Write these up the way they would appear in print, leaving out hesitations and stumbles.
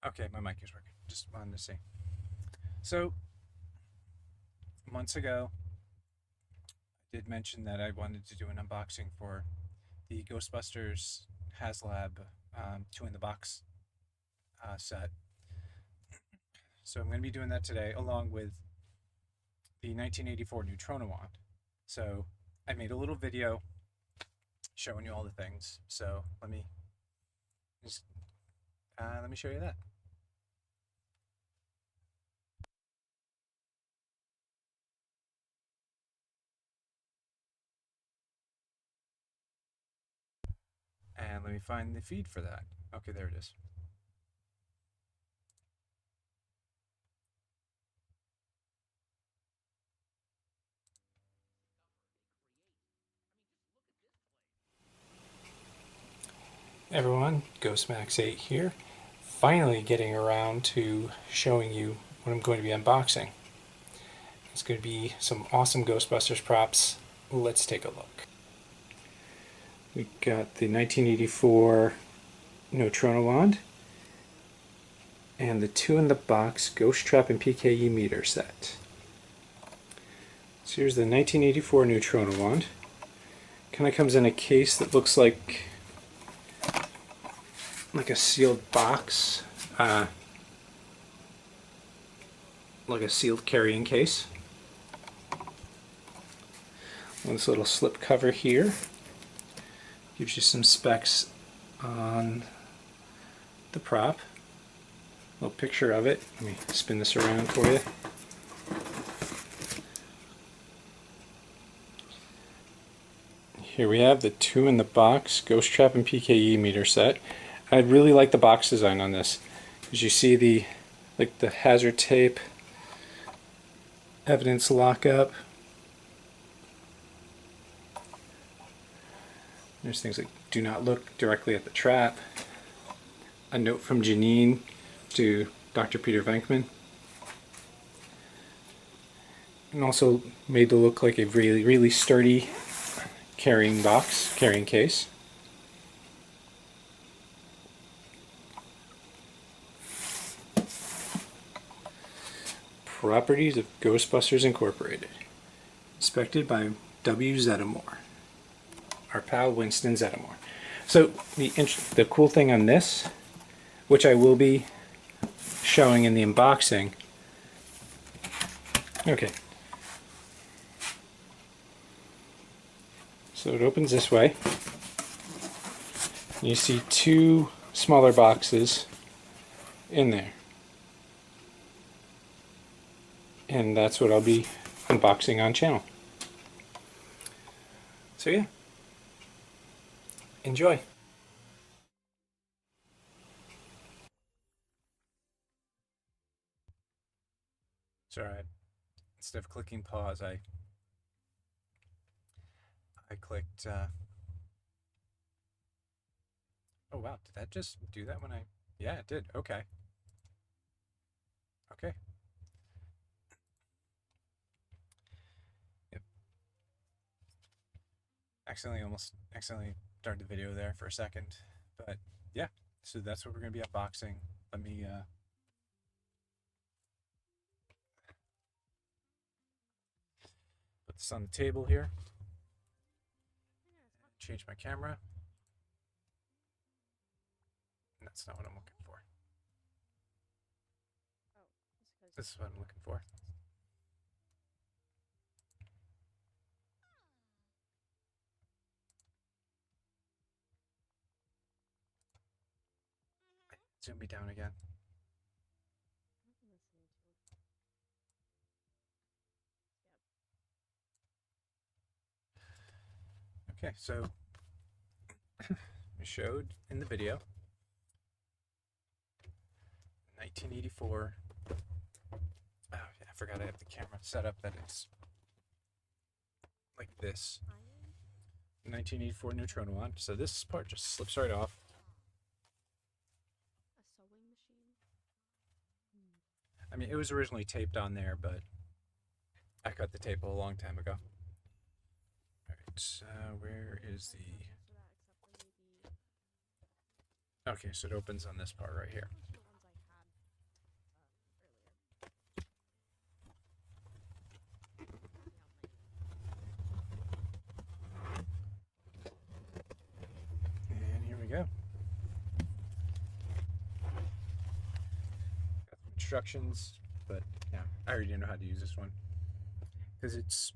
Okay, my mic is working. Just wanted to see. So, months ago, I did mention that I wanted to do an unboxing for the Ghostbusters Haslab Two in the Box set. So, I'm going to be doing that today along with the 1984 Neutrona wand. So, I made a little video showing you all the things. So, just, let me show you that. And let me find the feed for that. Okay, there it is. Everyone, GhostMax8 here. Finally getting around to showing you what I'm going to be unboxing. It's going to be some awesome Ghostbusters props. Let's take a look. We got the 1984 Neutrona wand and the two in the box Ghost Trap and PKE meter set. So here's the 1984 Neutrona wand. Kind of comes in a case that looks like a sealed box, like a sealed carrying case. This little slip cover here gives you some specs on the prop. A little picture of it. Let me spin this around for you. Here we have the two in the box Ghost Trap and PKE meter set. I really like the box design on this, because you see the hazard tape, evidence lockup. There's things like do not look directly at the trap. A note from Janine to Dr. Peter Venkman. And also made to look like a really sturdy carrying case. Properties of Ghostbusters Incorporated. Inspected by W. Zeddemore. Our pal Winston Zeddemore. So the cool thing on this, which I will be showing in the unboxing. Okay. So it opens this way. You see two smaller boxes in there. And that's what I'll be unboxing on channel. So yeah. Enjoy. Sorry, instead of clicking pause, I clicked. Oh wow, did that just do that when I? Yeah, it did. Okay. Okay. Yep. Almost accidentally started the video there for a second, but yeah. So that's what we're gonna be unboxing. Let me put this on the table here. Change my camera. That's not what I'm looking for. This is what I'm looking for. Zoom me down again. Okay, so we showed in the video 1984. Oh yeah, I forgot I have the camera set up that it's like this. 1984 Neutrona wand. So this part just slips right off. I mean, it was originally taped on there, but I cut the tape a long time ago. Alright, so where is the... Okay, so it opens on this part right here. instructions, but yeah, I already know how to use this one because it's,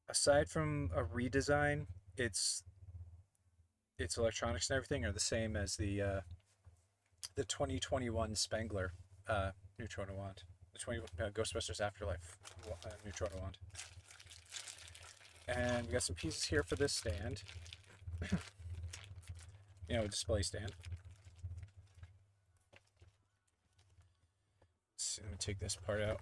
aside from a redesign, its electronics and everything are the same as the 2021 Spengler neutrona wand, the Ghostbusters Afterlife neutrona wand. And we got some pieces here for this stand. A display stand. So let me take this part out.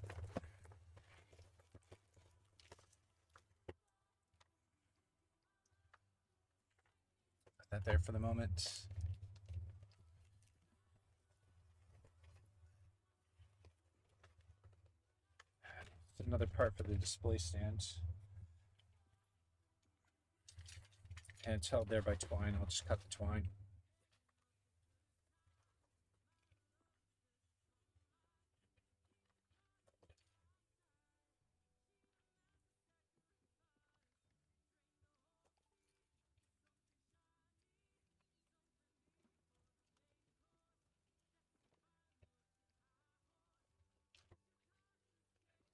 Put that there for the moment. Another part for the display stand. And it's held there by twine. I'll just cut the twine.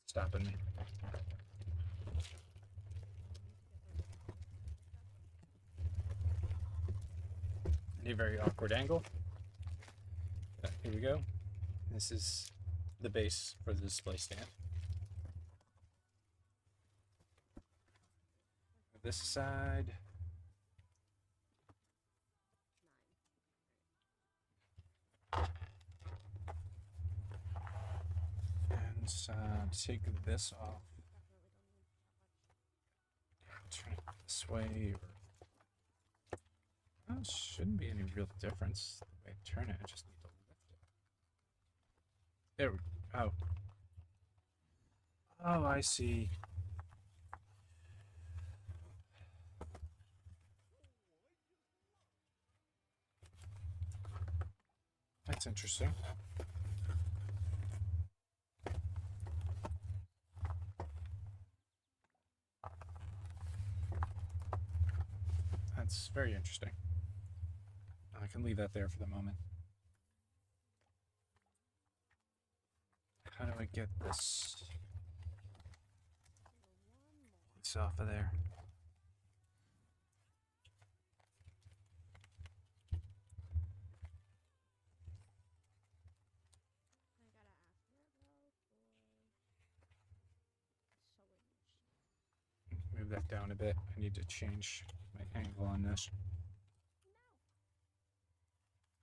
Stopping me. A very awkward angle. Here we go. This is the base for the display stand. This side. And take this off. Turn it this way. Well, shouldn't be any real difference the way I turn it. I just need to lift it. There we go. Oh. Oh, I see. That's interesting. That's very interesting. I can leave that there for the moment. How do I get this piece off of there? Move that down a bit. I need to change my angle on this.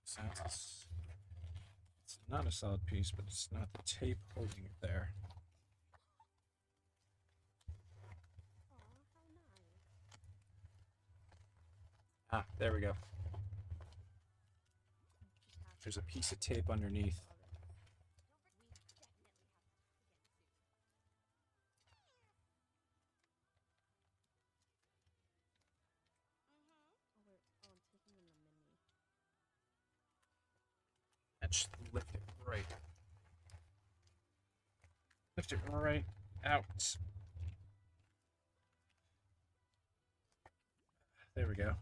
So it's not a solid piece, but it's not the tape holding it there. Ah, there we go. There's a piece of tape underneath. And just lift it right. Lift it right out. There we go.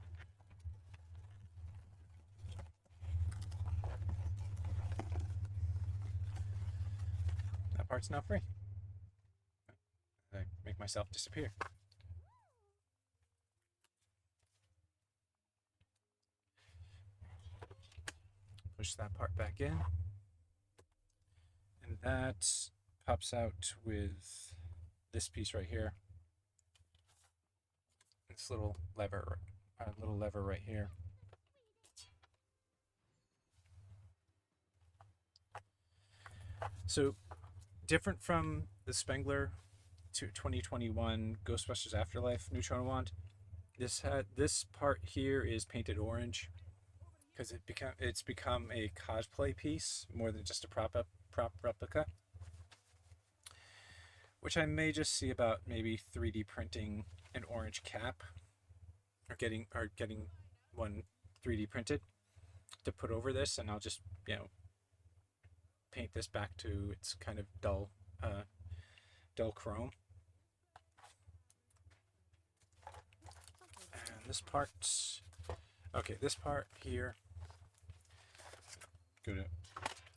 That part's now free. I make myself disappear. Push that part back in. And that pops out with this piece right here. This little lever right here. So different from the Spengler 2021 Ghostbusters Afterlife neutrona wand, this part here is painted orange because it's become a cosplay piece more than just a prop replica, which I may just see about maybe 3D printing an orange cap or getting one 3D printed to put over this, and I'll just paint this back to its kind of dull chrome. And this part, okay, this part here, go to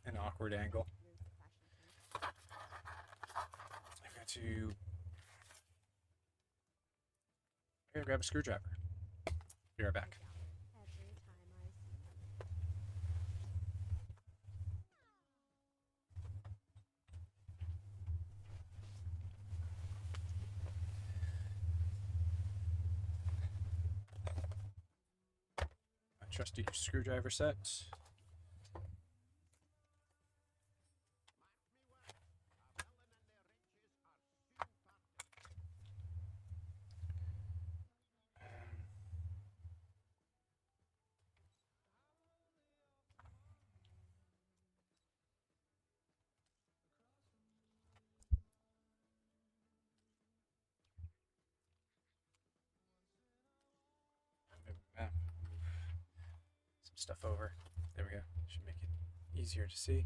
an awkward angle. I've got to. I gotta grab a screwdriver. Be right back. My trusty screwdriver set. Move some stuff over. There we go. Should make it easier to see.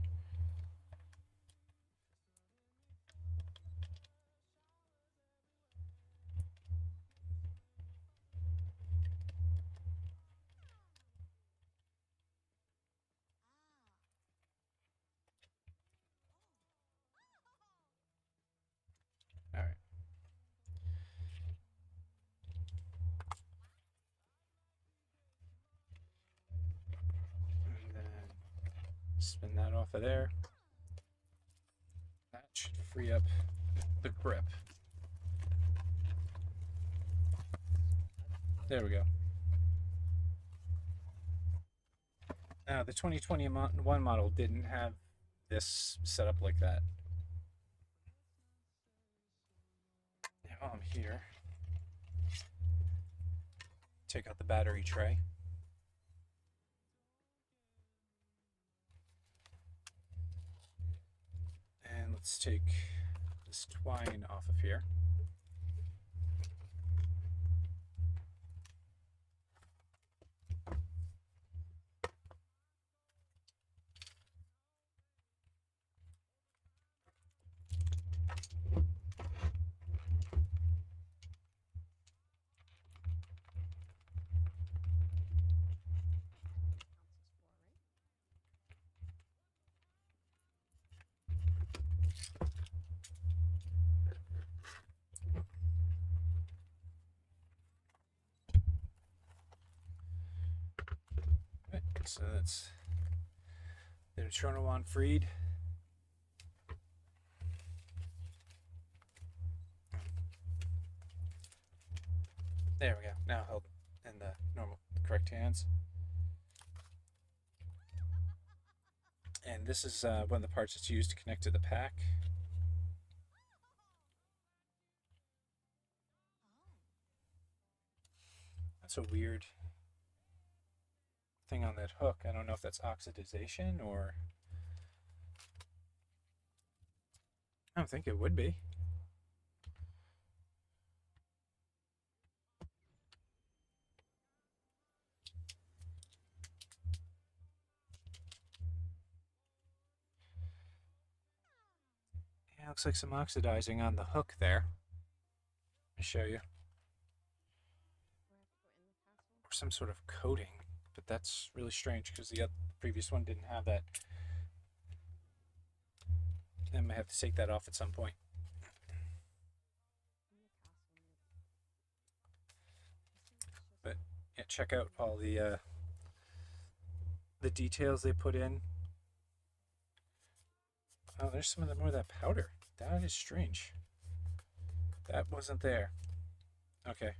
All right. And then spin that off of there. That should free up the grip. There we go. Now, the 2021 model didn't have this set up like that. Now, while I'm here, take out the battery tray. And let's take this twine off of here. So that's the neutrino one freed. There we go. Now held in the correct hands. And this is one of the parts that's used to connect to the pack. That's a weird thing on that hook. I don't know if that's oxidization or... I don't think it would be. Yeah, looks like some oxidizing on the hook there. Let me show you. Or some sort of coating, but that's really strange because the previous one didn't have that. I might have to take that off at some point. But yeah, check out all the details they put in. Oh, there's some of the more of that powder. That is strange. That wasn't there. Okay.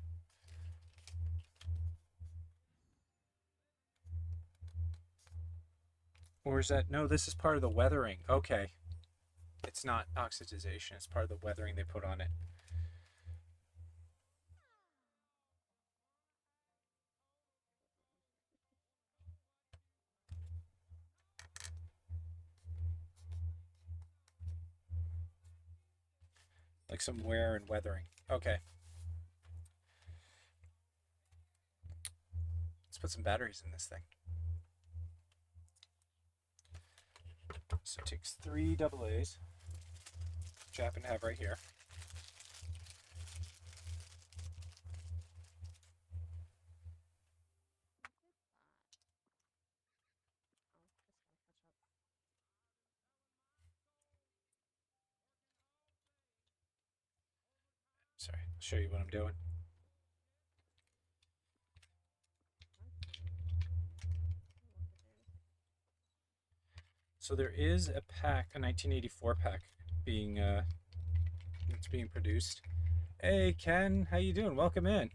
Or is that... No, this is part of the weathering. Okay. It's not oxidization. It's part of the weathering they put on it. Like some wear and weathering. Okay. Let's put some batteries in this thing. So it takes 3 AA's, which I happen to have right here. show you what I'm doing. So there is a pack, a 1984 pack, it's being produced. Hey Ken, how you doing? Welcome in.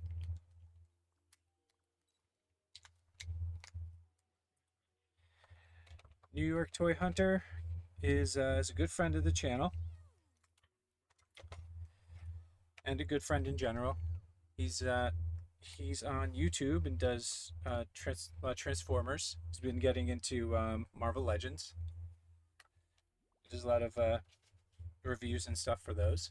New York Toy Hunter is a good friend of the channel and a good friend in general. He's on YouTube and does Transformers. He's been getting into Marvel Legends. He does a lot of reviews and stuff for those.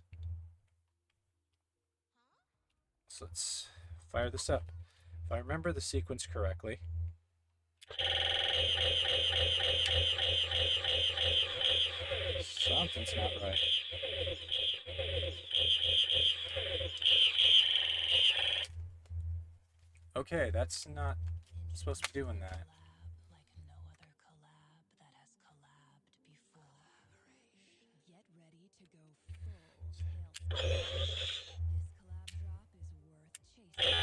So let's fire this up. If I remember the sequence correctly. Something's not right. Okay, that's not supposed to be doing that. Like no other collab that has collabed before. Get ready to go full tailspin. This collab drop is worth chasing.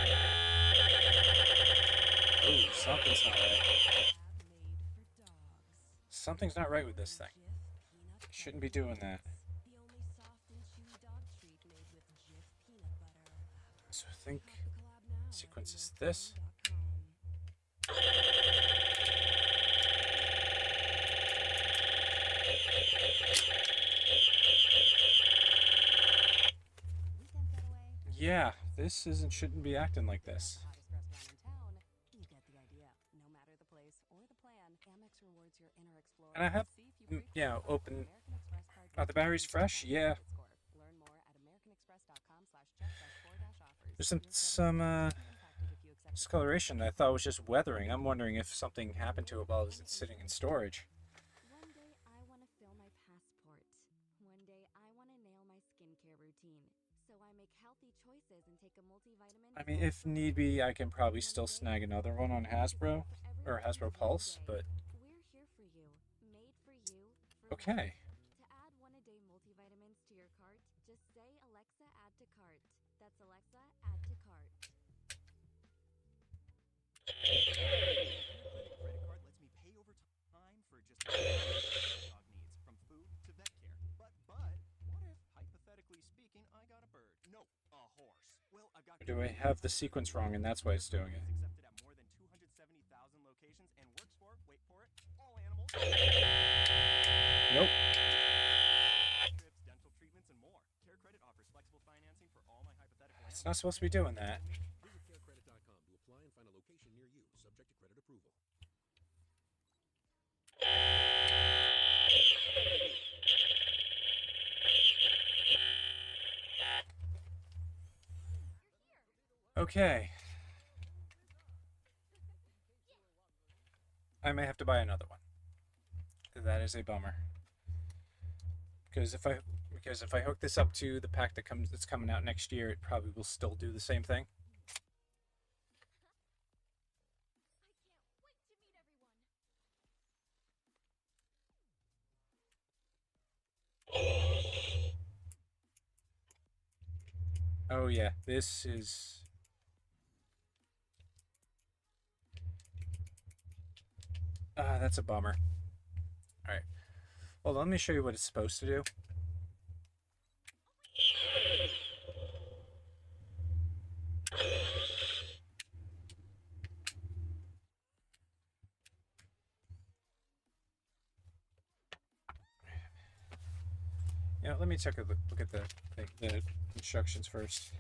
Ooh, something's not right. Collab made for dogs. Something's not right with this thing. Shouldn't be doing that. The only soft and chewy dog treat made with Jif peanut butter. So I think Shop the collab now sequence at is this. yorktown.com. Weekend getaway. Yeah, this shouldn't be acting like this. Hottest restaurant in town. You get the idea. No matter the place or the plan, Amex rewards your inner explorer. And I have, See if you yeah, frequent open. American Express card Are the batteries fresh? Yeah. score. Learn more at americanexpress.com/check-4-offers. There's Your credit some won't be impacted if you accept discoloration. I thought it was just weathering. I'm wondering if something happened to it while it's sitting in storage. One day I want to fill my passport. One day I want to nail my skincare routine. So I make healthy choices and take a multivitamin. I mean, if need be, I can probably still snag another one on Hasbro or Hasbro Pulse, but We're here for you. Made for you. okay. To add one-a-day multivitamins to your cart, just say Alexa add to cart. That's Alexa add to cart. Credit card lets me pay over time for just dog needs, from food to vet care. But what if, hypothetically speaking, I got a bird? No, a horse. Well, I've got. Do I have the sequence wrong, and that's why it's doing it? It's accepted at more than 270,000 locations and works for, wait for it, all animals. Nope. Trips, dental treatments, and more. Care Credit offers flexible financing for all my hypothetical animals. It's not supposed to be doing that. Visit carecredit.com to apply and find a location near you, subject to credit approval. Okay. I may have to buy another one. That is a bummer. Because if I hook this up to the pack that's coming out next year, it probably will still do the same thing. I can't wait to meet everyone. Oh yeah, this is. That's a bummer. All right. Well, let me show you what it's supposed to do. Yeah, let me take a look at the instructions first.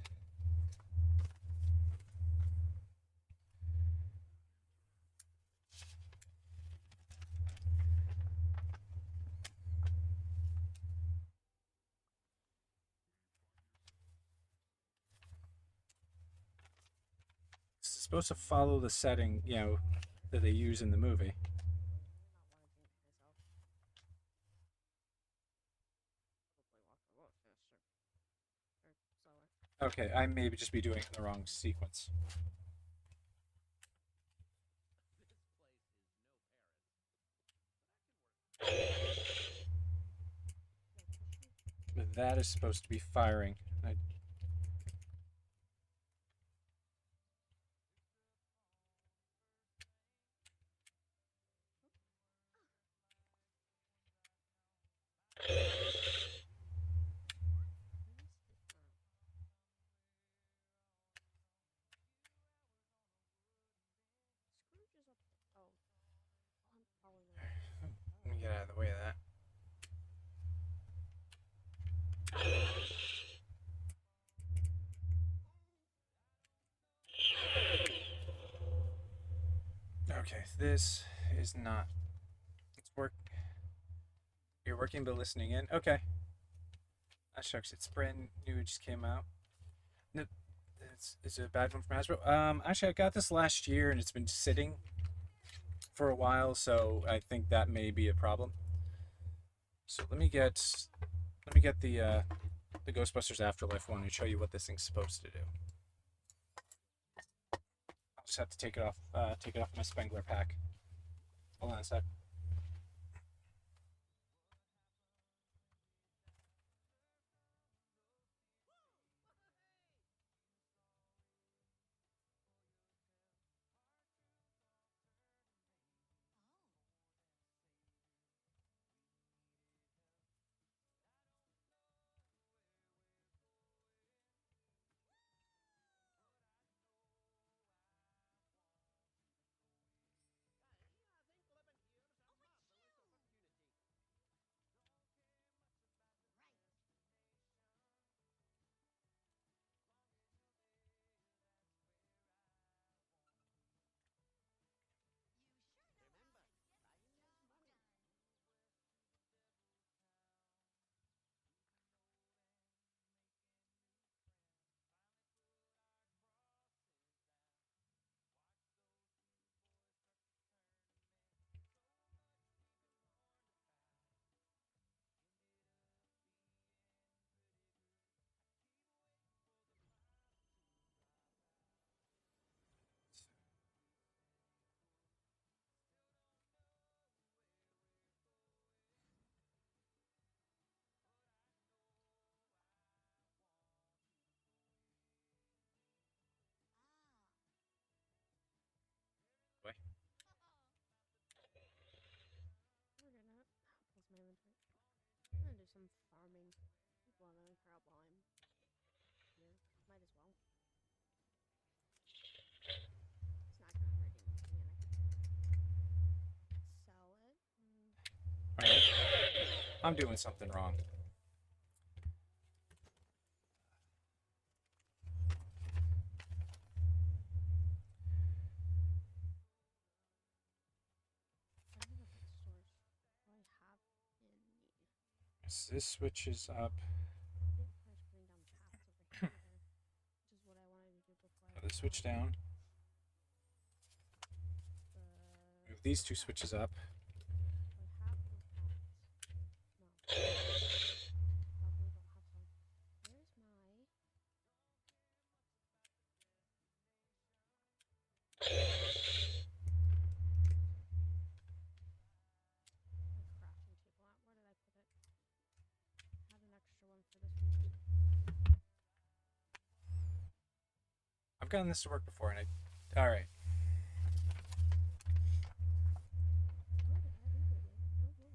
It's supposed to follow the setting, that they use in the movie. Okay, I may just be doing it in the wrong sequence. But that is supposed to be firing. Okay, this is not. It's work. You're working but listening in. Okay. Shucks, it's brand new. It just came out. No, it's a bad one from Hasbro. Actually, I got this last year and it's been sitting for a while, so I think that may be a problem. So let me get the Ghostbusters Afterlife one and show you what this thing's supposed to do. I'll just have to take it off my Spengler pack. Hold on a sec. Wait. We're gonna close my inventory. I'm gonna do some farming. People on the crowd while I'm here. Might as well. It's not gonna hurt anything, and I can sell it. Right. I'm doing something wrong. I don't know what stores do I have in me. This switches up. I think I was putting down paths over here, which is what I wanted to do before I. The switch down. Move these two switches up. I have those paths. No. Probably don't have some. Where's my? My crafting table at? Where did I put it? I had an extra one for this one. I've gotten this to work before, and all right. What did I do with it? Oh Lord.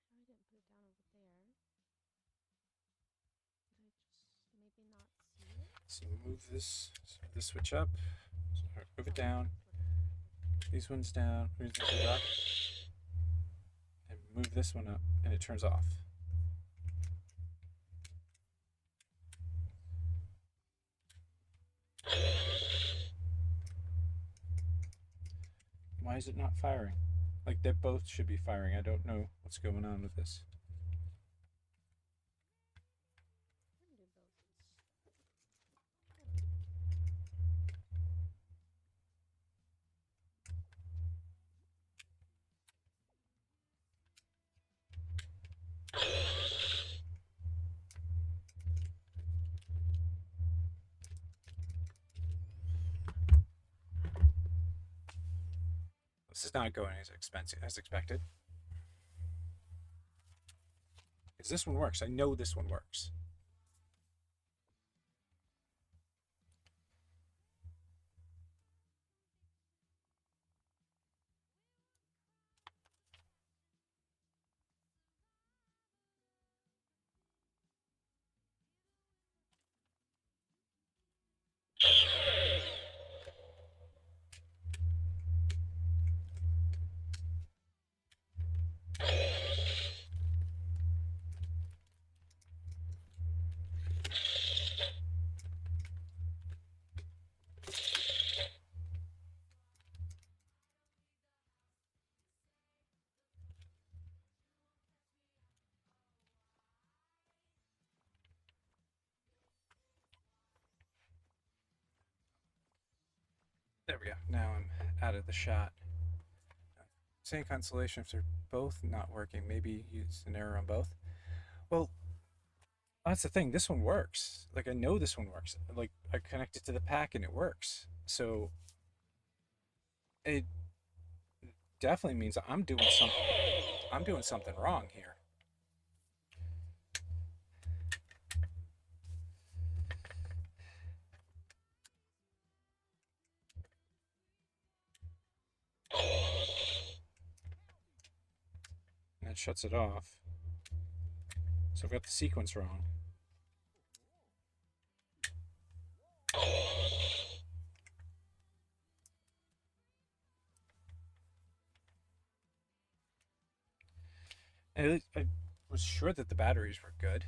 I didn't put it down over there. Did I just maybe not see it? So move this switch up. So move it down. These ones down. Move this one up. And move this one up, and it turns off. Why is it not firing? Like, they both should be firing. I don't know what's going on with this. I can do both instead. This is not going as expected. Because this one works. I know this one works. There we go. Now I'm out of the shot. Same consolation if they're both not working. Maybe use an error on both. Well, that's the thing. This one works. Like I know this one works. Like I connect it to the pack and it works. So it definitely means I'm doing something wrong here. And that shuts it off. So I've got the sequence wrong. And I was sure that the batteries were good.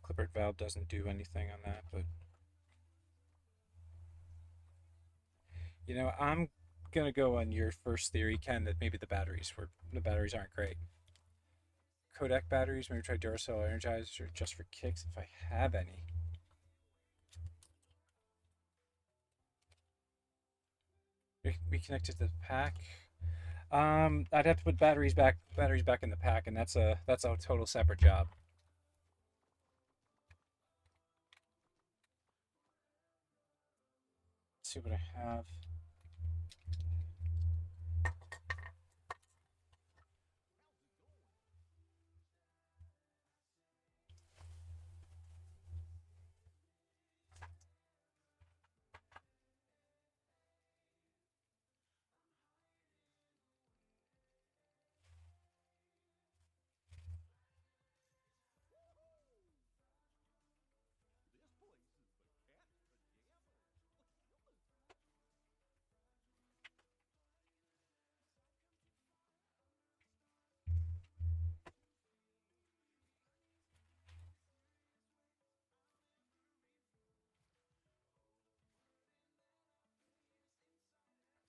Clipboard valve doesn't do anything on that, but I'm gonna go on your first theory, Ken, that maybe the batteries aren't great. Kodak batteries, maybe try Duracell Energizer just for kicks if I have any. Reconnect it to the pack. I'd have to put batteries back in the pack, and that's a total separate job. Let's see what I have. This place is the cat pajamas.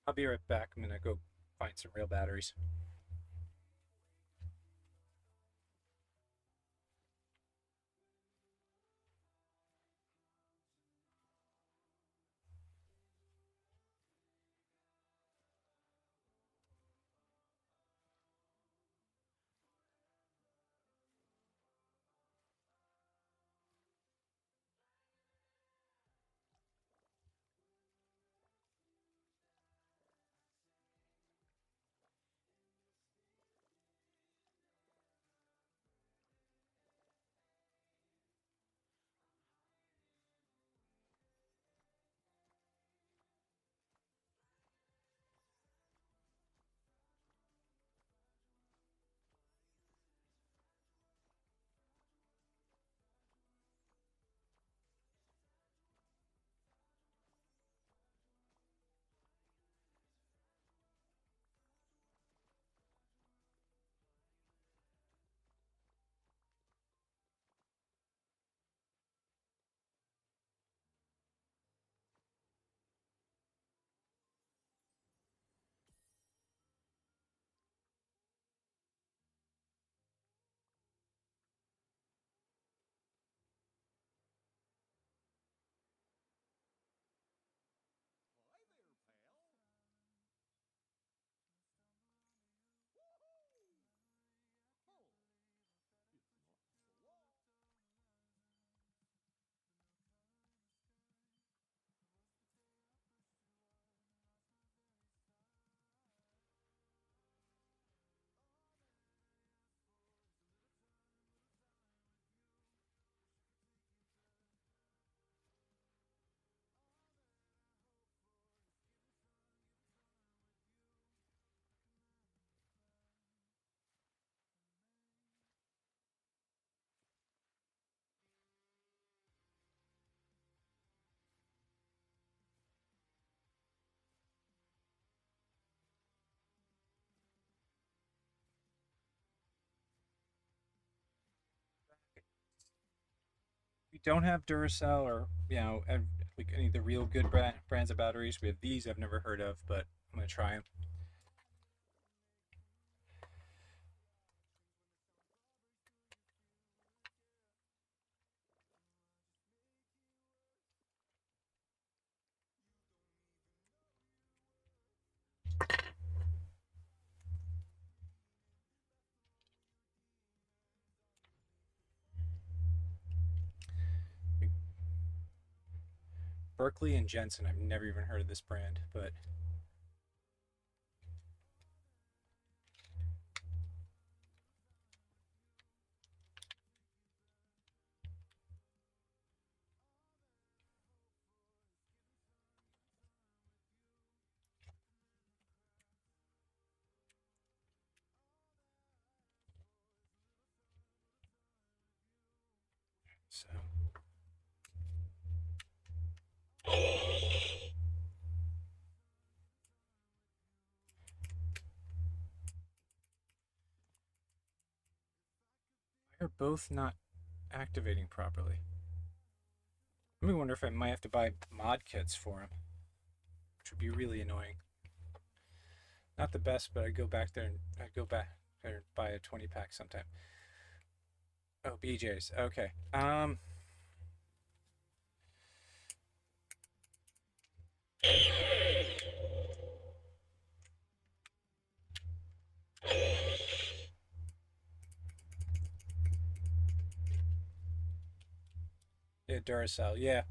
I'll be right back. I'm gonna go find some real batteries. don't have Duracell or like any of the real good brands of batteries. We have these I've never heard of, but I'm gonna try them. Berkeley and Jensen. I've never even heard of this brand, but so. They're both not activating properly. Let me wonder if I might have to buy mod kits for them, which would be really annoying. Not the best, but I'd go back there and buy a 20-pack sometime. Oh, BJ's. Okay. Yeah, Duracell. Yeah.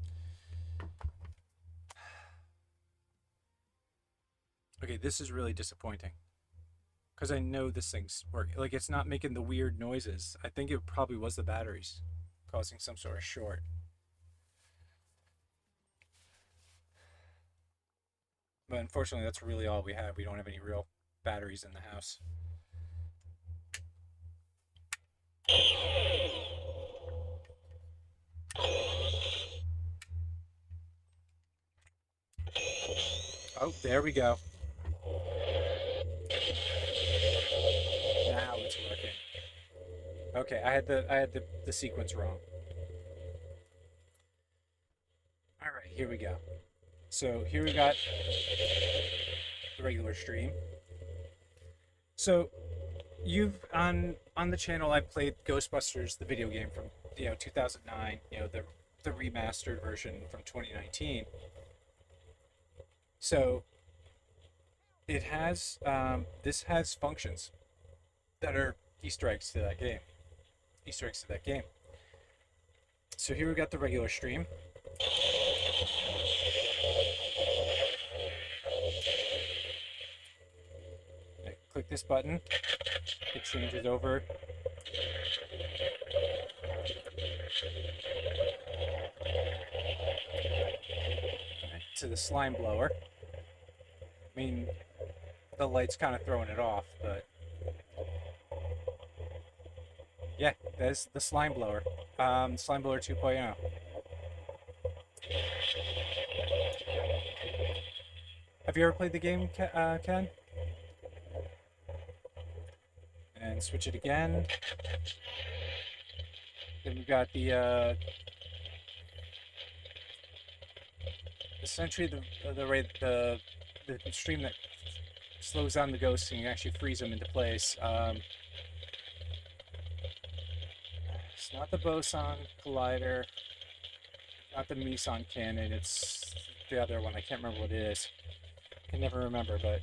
Okay, this is really disappointing. Because I know this thing's working. Like, it's not making the weird noises. I think it probably was the batteries causing some sort of short. But unfortunately, that's really all we have. We don't have any real batteries in the house. Oh, there we go. Now it's working. Okay, I had the sequence wrong. All right, here we go. So here we got the regular stream. So you've on the channel I've played Ghostbusters, the video game from 2009, the remastered version from 2019. So it has this has functions that are Easter eggs to that game. So here we got the regular stream. I click this button, it changes over to the slime blower. I mean, the light's kind of throwing it off, but yeah, that's the slime blower. Slime blower 2.0. Have you ever played the game, Ken? And switch it again. Then we've got the essentially the stream that slows down the ghosts and you actually freeze them into place. It's not the boson collider, not the meson cannon. It's the other one. I can't remember what it is. I can never remember, but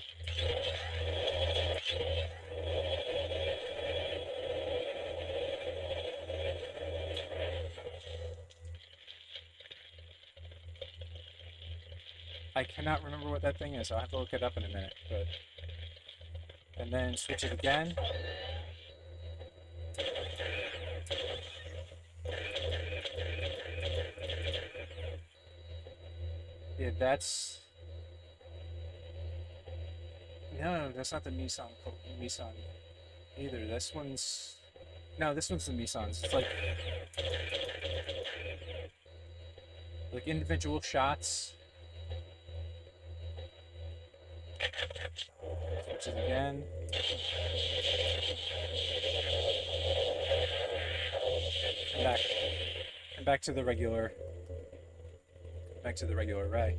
I cannot remember what that thing is. I'll have to look it up in a minute. But and then switch it again. Yeah, that's no, that's not the Meson either. This one's this one's the Mesons. It's like individual shots. Switch it again. And back to the regular array,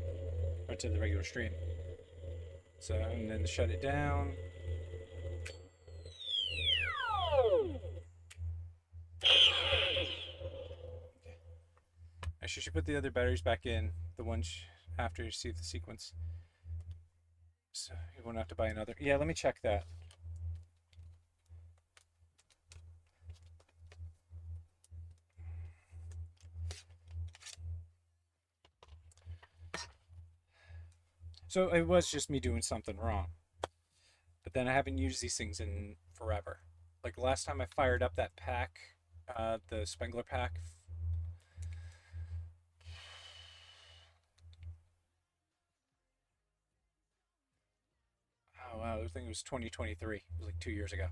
or to the regular stream. So, and then shut it down. Actually, you should put the other batteries back in, the ones after you see the sequence. So you won't have to buy another. Yeah, let me check that. So it was just me doing something wrong. But then I haven't used these things in forever. Like last time I fired up that pack, the Spengler pack. Oh wow, I think it was 2023. It was like 2 years ago.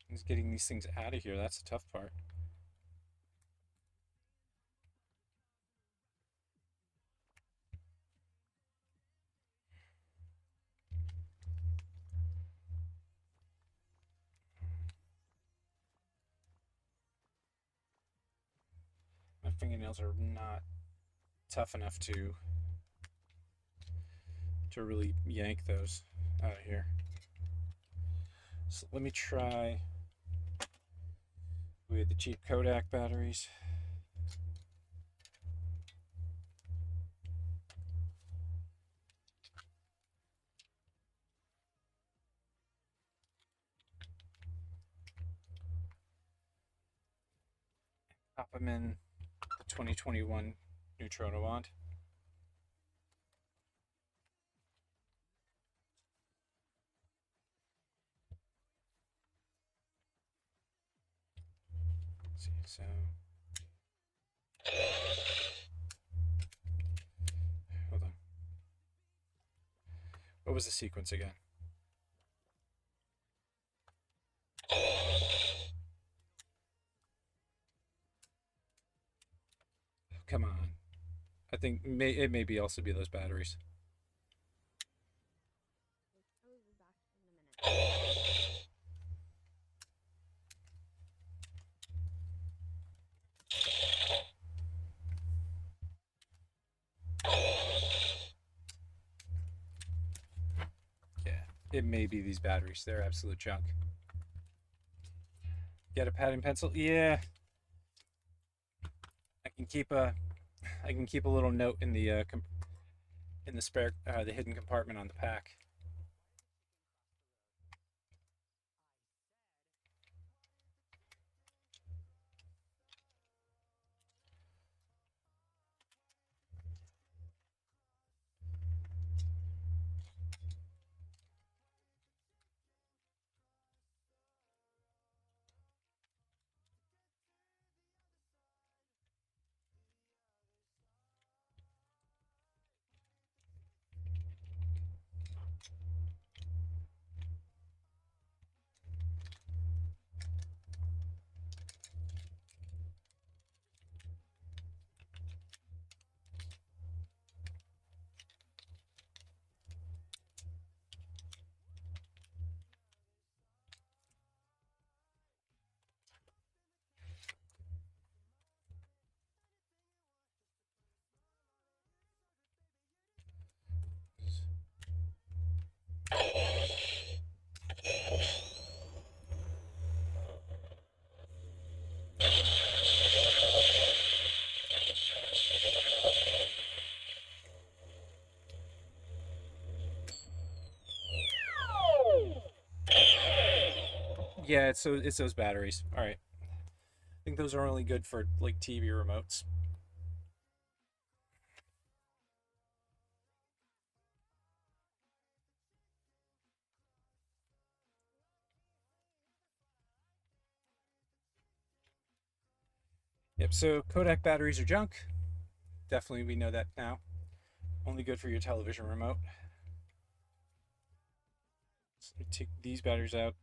Is getting these things out of here. That's the tough part. My fingernails are not tough enough to really yank those out of here. So let me try with the cheap Kodak batteries. Pop them in the 2021 Neutrona wand. Let's see, so hold on. What was the sequence again? Come on. I think it may be also be those batteries. I will be back in a minute. Yeah, it may be these batteries. They're absolute junk. Get a pad and pencil? Yeah. I can keep a little note in the spare the hidden compartment on the pack. Yeah, it's those batteries. All right. I think those are only good for like TV remotes. Yep, so Kodak batteries are junk. Definitely we know that now. Only good for your television remote. So let me take these batteries out.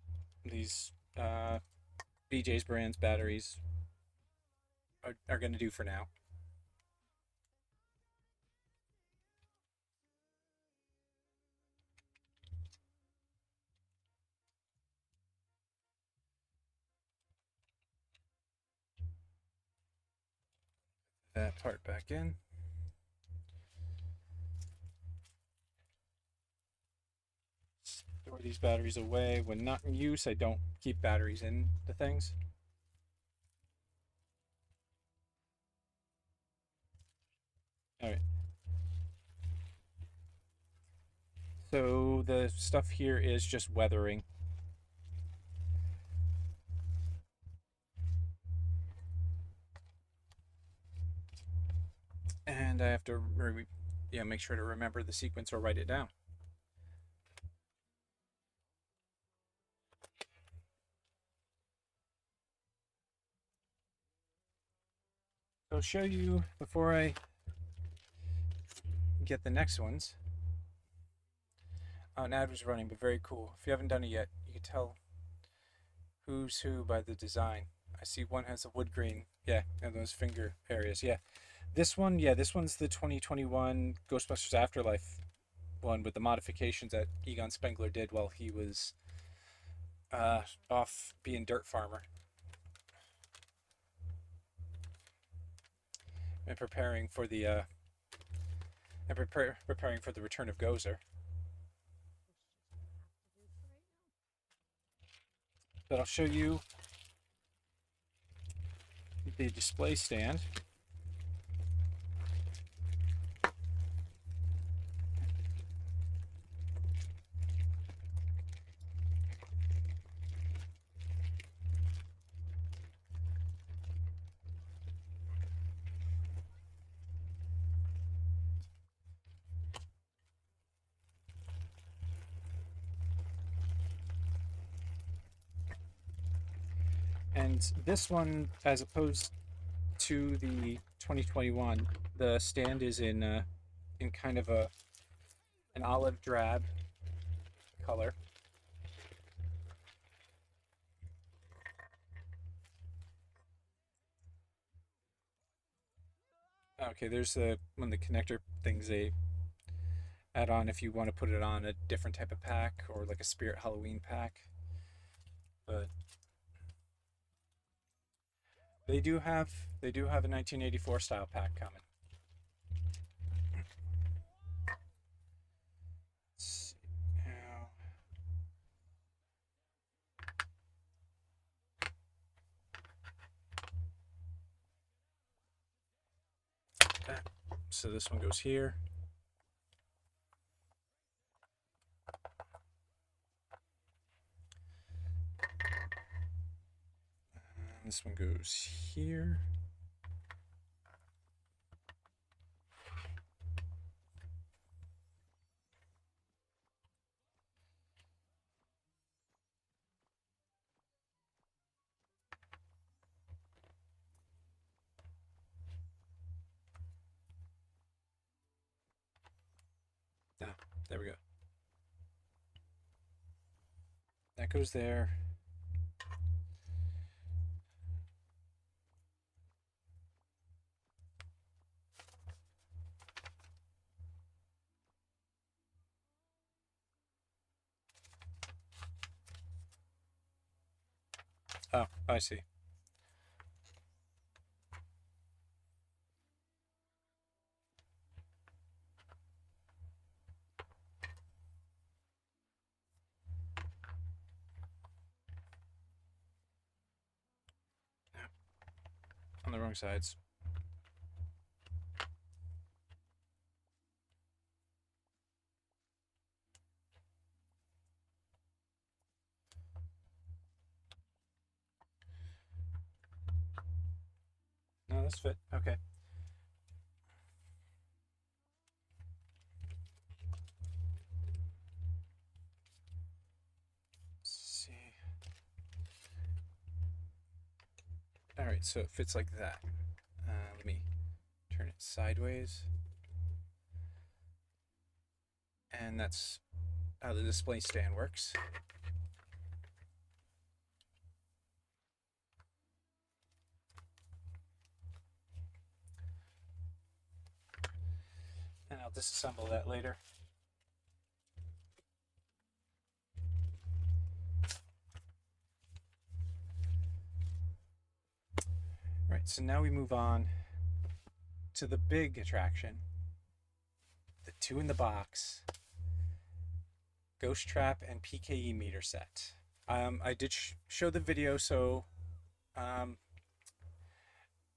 These BJ's brands batteries are going to do for now. that part back in. Store these batteries away. When not in use, I don't keep batteries in the things. Alright. So the stuff here is just weathering. And I have to make sure to remember the sequence or write it down. So I'll show you before I get the next ones. An ad was running, but very cool. If you haven't done it yet, you can tell who's who by the design. I see one has a wood grain. Yeah, and those finger areas. Yeah. This one's the 2021 Ghostbusters Afterlife one with the modifications that Egon Spengler did while he was off being dirt farmer and preparing for the preparing for the return of Gozer. But I'll show you the display stand. And this one, as opposed to the 2021, the stand is in kind of an olive drab color. Okay, there's one of the connector things they add on if you want to put it on a different type of pack or like a Spirit Halloween pack. But they do have a 1984 style pack coming. Let's see now. So this one goes here. And this one goes here. Ah, there we go. That goes there. Oh, I see. On the wrong sides. No, this fit. Okay. Let's see. All right, so it fits like that. Let me turn it sideways. And that's how the display stand works. And I'll disassemble that later. All right, so now we move on to the big attraction, the 2 in the box Ghost Trap and PKE meter set. I did show the video, so that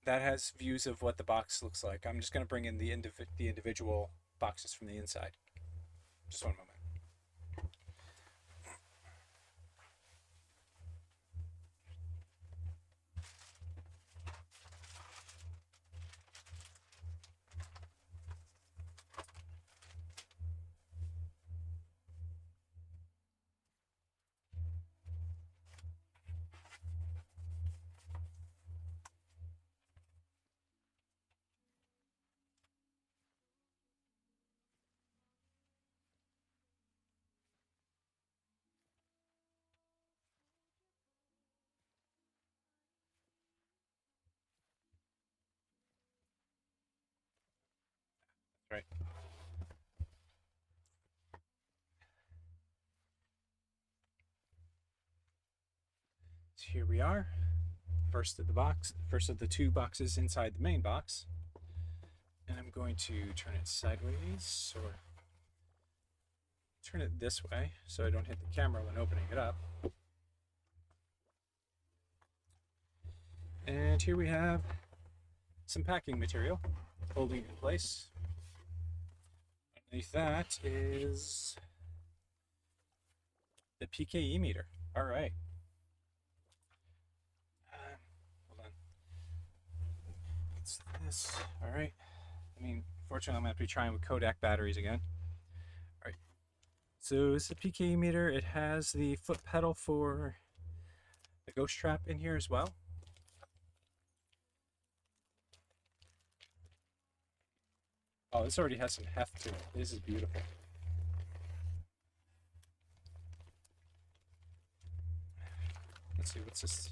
has views of what the box looks like. I'm just going to bring in the individual boxes from the inside. Just one moment. Right. So here we are. First of the 2 boxes inside the main box. And I'm going to turn it sideways, or turn it this way so I don't hit the camera when opening it up. And here we have some packing material holding it in place. Underneath that is the PKE meter. All right. Hold on. What's this? All right. I mean, fortunately, I'm going to have to be trying with Kodak batteries again. All right. So it's a PKE meter. It has the foot pedal for the Ghost Trap in here as well. Oh, this already has some heft to it. This is beautiful. Let's see, what's this?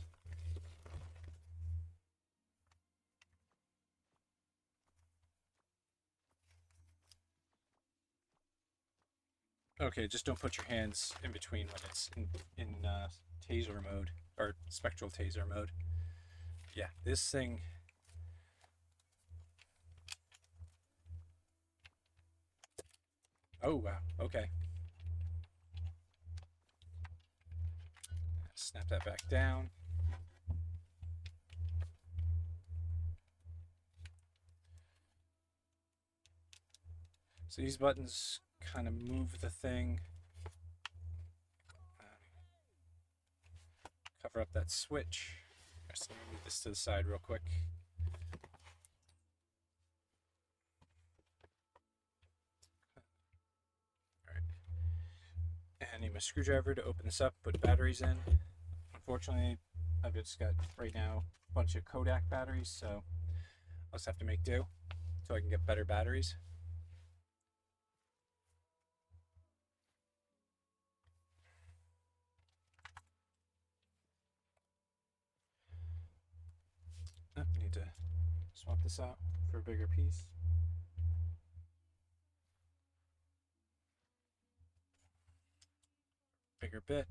Okay, just don't put your hands in between when it's in taser mode, or spectral taser mode. Yeah, this thing... Oh, wow. Okay. Snap that back down. So these buttons kind of move the thing. Cover up that switch. Just let me move this to the side real quick. And need my screwdriver to open this up, put batteries in. Unfortunately, I've just got right now a bunch of Kodak batteries, so I'll just have to make do so I can get better batteries. I need to swap this out for a bigger piece. Bigger bit.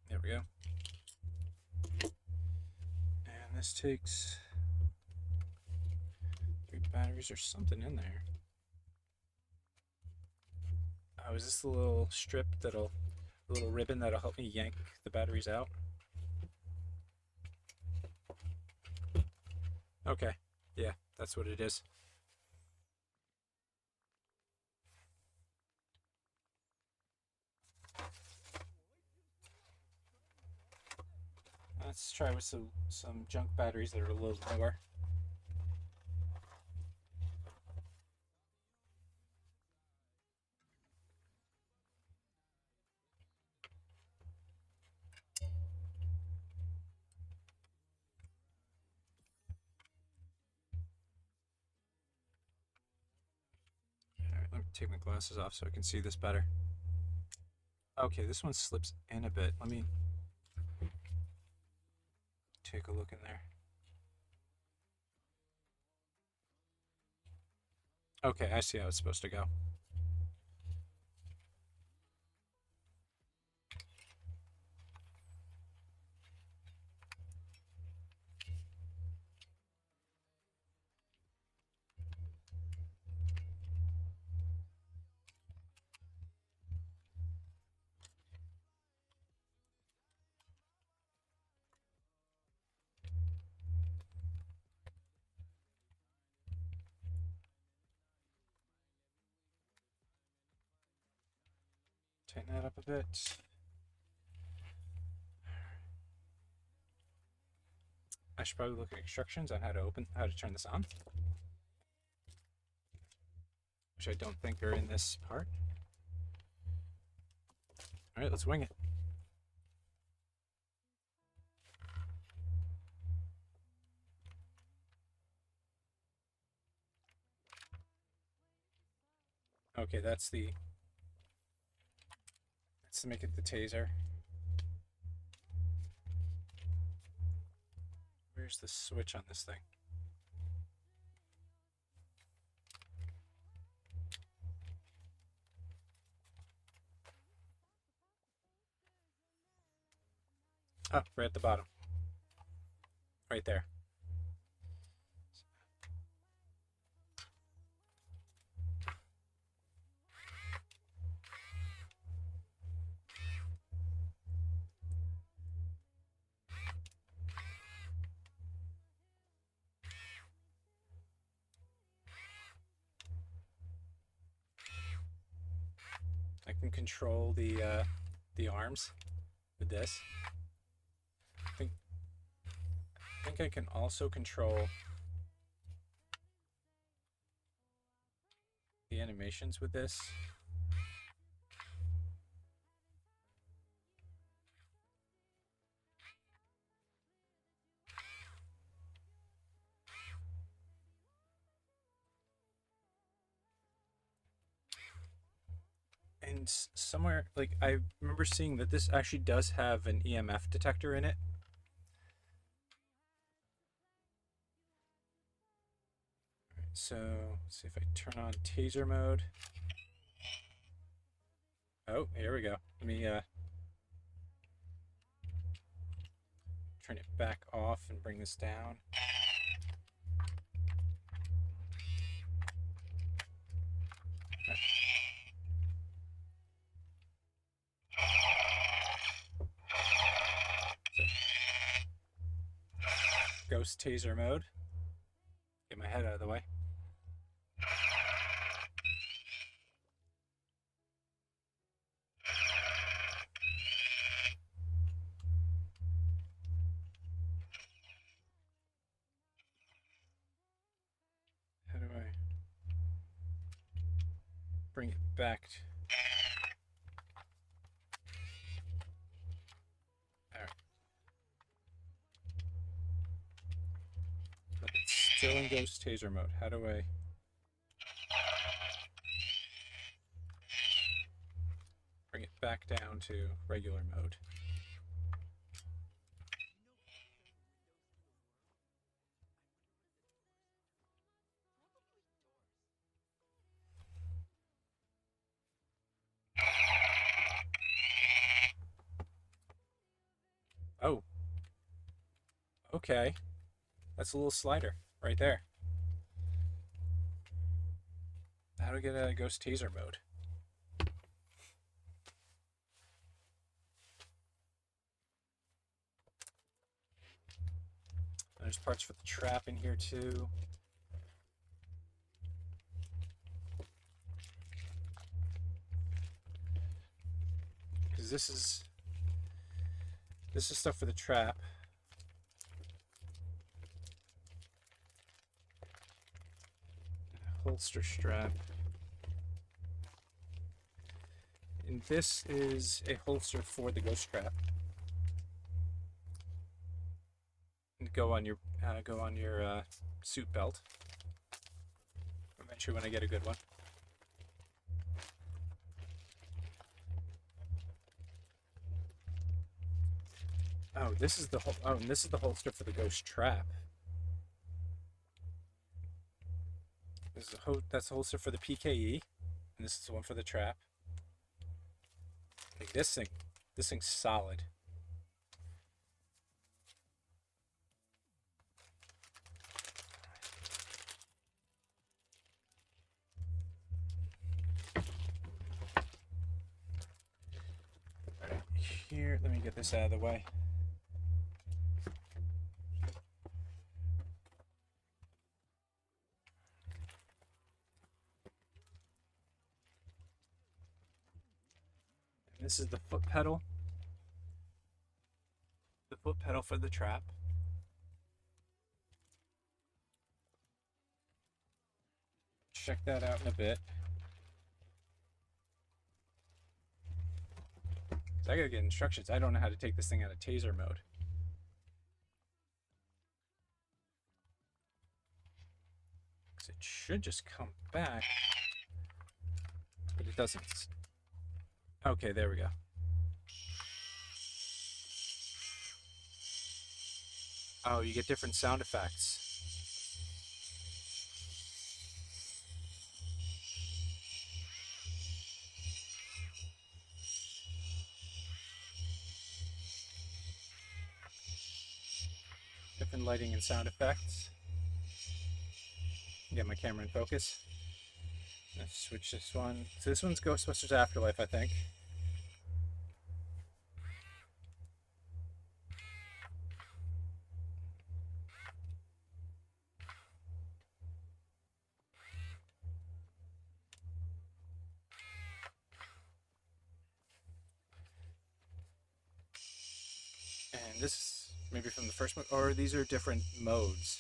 There we go. And this takes 3 batteries or something in there. Oh, is this the little strip a little ribbon that'll help me yank the batteries out? Okay, yeah, that's what it is. Let's try with some junk batteries that are a little lower. Alright, let me take my glasses off so I can see this better. Okay, this one slips in a bit. Let me take a look in there. Okay, I see how it's supposed to go. Tighten that up a bit. I should probably look at instructions on how to turn this on, which I don't think are in this part. All right, let's wing it. Okay, that's to make it the taser. Where's the switch on this thing? Oh, right at the bottom. Right there. I can control the arms with this. I think I can also control the animations with this. And somewhere, like, I remember seeing that this actually does have an EMF detector in it. All right, so let's see if I turn on taser mode. Oh, here we go. Let me turn it back off and bring this down. Ghost taser mode. Get my head out of the way. How do I bring it back? All right. But it's still in ghost taser mode. How do I? Bring it back down to regular mode. Oh. Okay. That's a little slider right there. How do I get a ghost taser mode? There's parts for the trap in here too. Because this is stuff for the trap. Holster strap. And this is a holster for the ghost trap. And go on your suit belt. Eventually, when I get a good one. Oh, this is the and this is the holster for the ghost trap. This is that's the holster for the PKE, and this is the one for the trap. Like this thing's solid. Here, let me get this out of the way. And this is the foot pedal. The foot pedal for the trap. Check that out in a bit. I gotta get instructions. I don't know how to take this thing out of taser mode. Because it should just come back. But it doesn't. Okay, there we go. Oh, you get different sound effects. Different lighting and sound effects. Get my camera in focus. Let's switch this one. So this one's Ghostbusters Afterlife, I think. And this is maybe from the first one, or these are different modes.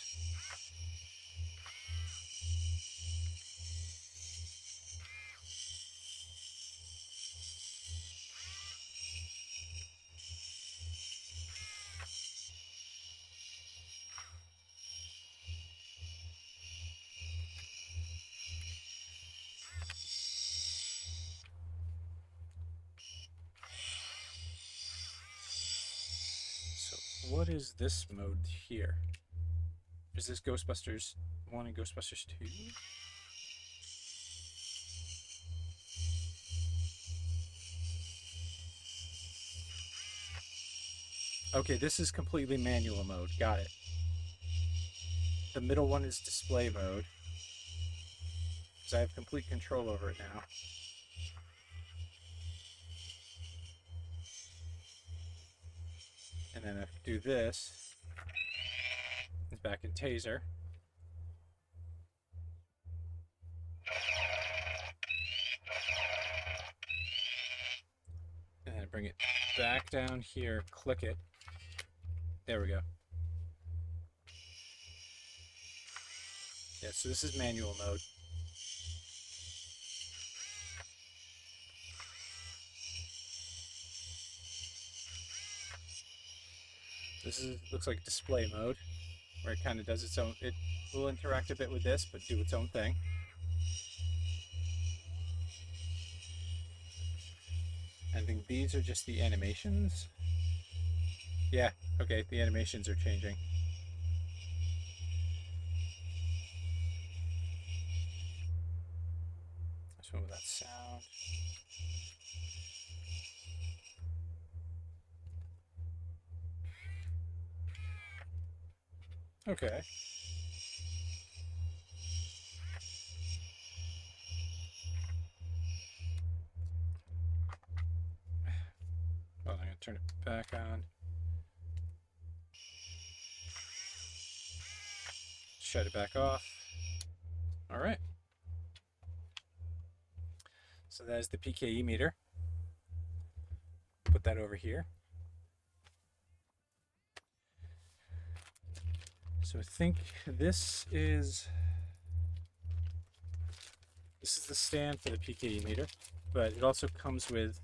So what is this mode here? Is this Ghostbusters 1 and Ghostbusters 2? Okay, this is completely manual mode. Got it. The middle one is display mode. Because I have complete control over it now. And then if I do this, it's back in taser. And then bring it back down here, click it. There we go. Yeah, so this is manual mode. This looks like display mode, where it kind of does its own. It will interact a bit with this, but do its own thing. I think these are just the animations. Yeah, okay, the animations are changing. This one with that sound. Okay. Well, I'm going to turn it back on. Shut it back off. All right. So that is the PKE meter. Put that over here. So I think this is the stand for the PKE meter, but it also comes with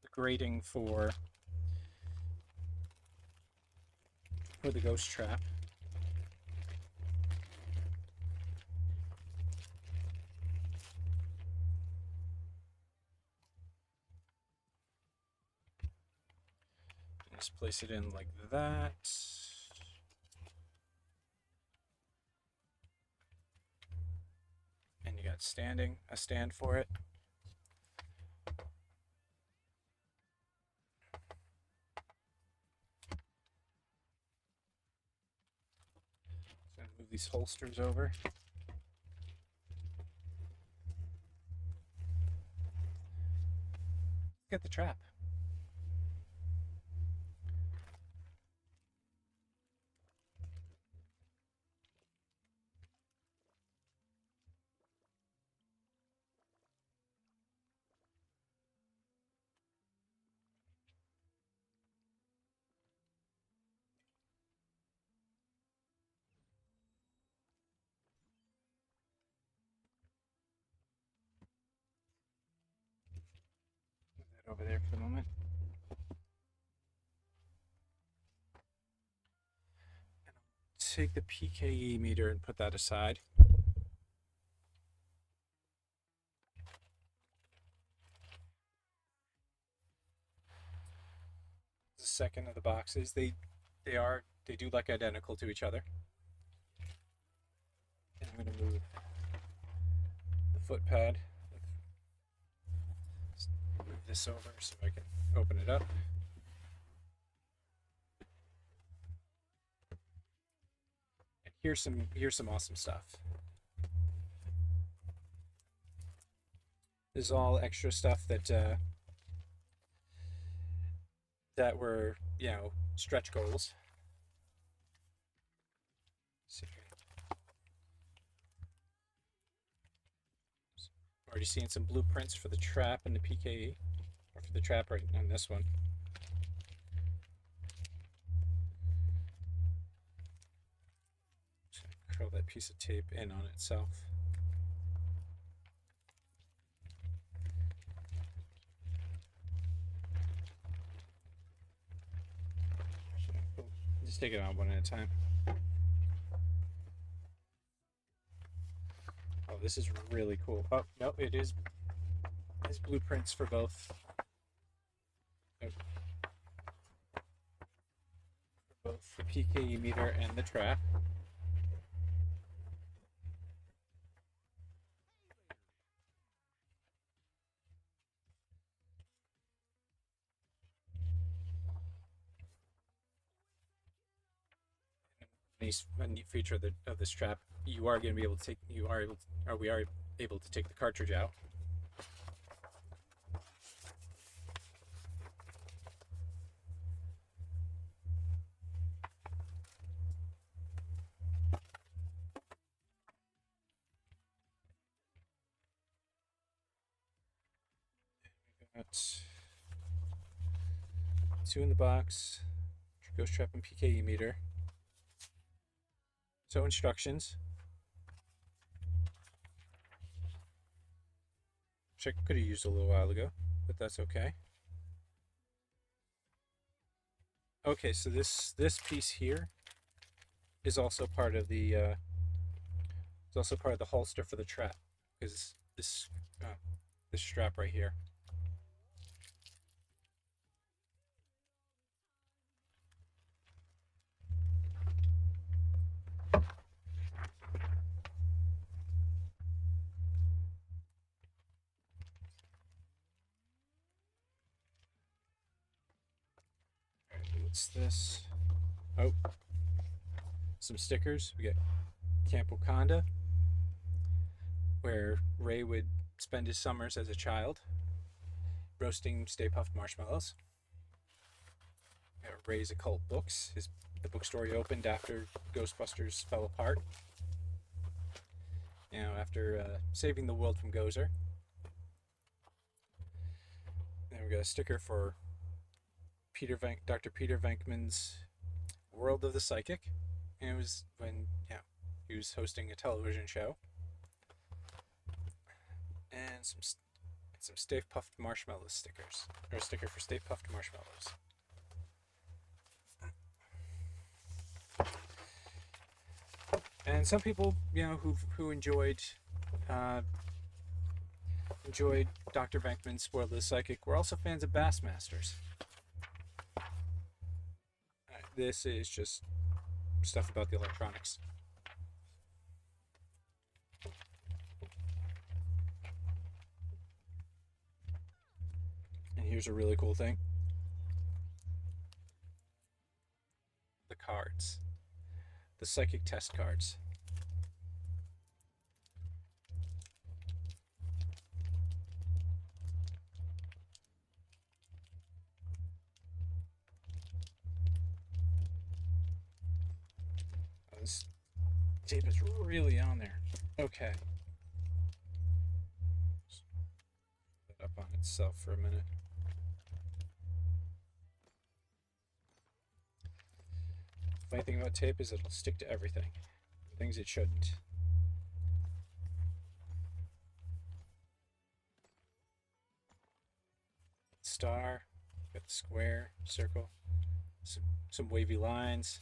the grating for the ghost trap. Just place it in like that. And you got a stand for it. So I'm gonna move these holsters over. Get the trap. Move that over there for the moment. And I'll take the PKE meter and put that aside. The second of the boxes. They do look identical to each other. And I'm going to move the foot pad. Move this over so I can open it up. And here's some awesome stuff. This is all extra stuff that were, stretch goals. Already seen some blueprints for the trap and the PKE, or for the trap right on this one. Just gonna curl that piece of tape in on itself. Just take it on one at a time. Oh, this is really cool. Oh, no, it is blueprints for both. Oh. For both the PKE meter and the trap. A neat feature of this trap, we are able to take the cartridge out. We got 2 in the box, ghost trap and PKE meter. So instructions, which I could have used a little while ago, but that's okay. Okay, so this piece here is also part of the holster for the trap, because this strap right here. What's this? Oh, some stickers. We got Camp Wakanda, where Ray would spend his summers as a child roasting Stay Puft Marshmallows. We got Ray's Occult Books. The bookstore he opened after Ghostbusters fell apart. After saving the world from Gozer. Then we got a sticker for Dr. Peter Venkman's World of the Psychic. And it was when he was hosting a television show. And some Stay Puft Marshmallows stickers. Or a sticker for Stay Puft Marshmallows. And some people, who enjoyed Dr. Venkman's World of the Psychic were also fans of Bassmasters. This is just stuff about the electronics. And here's a really cool thing. The cards. The psychic test cards. This tape is really on there. Okay. Put it up on itself for a minute. Funny thing about tape is it'll stick to everything. Things it shouldn't. Star, got the square, circle, some wavy lines,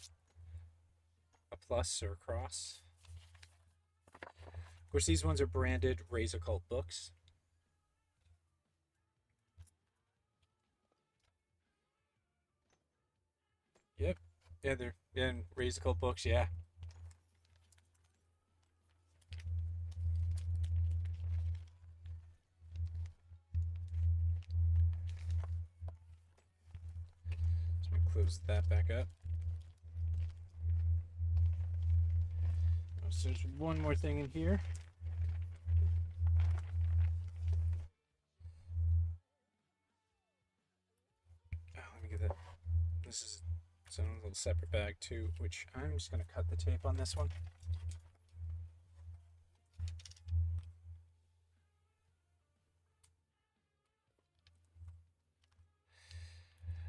a plus or a cross. Of course, these ones are branded Ray's Occult Books. Yep. Yeah, they're in Ray's Occult Books, yeah. So we close that back up. So there's one more thing in here. Oh, let me get that. This is its own little separate bag too, which I'm just going to cut the tape on this one.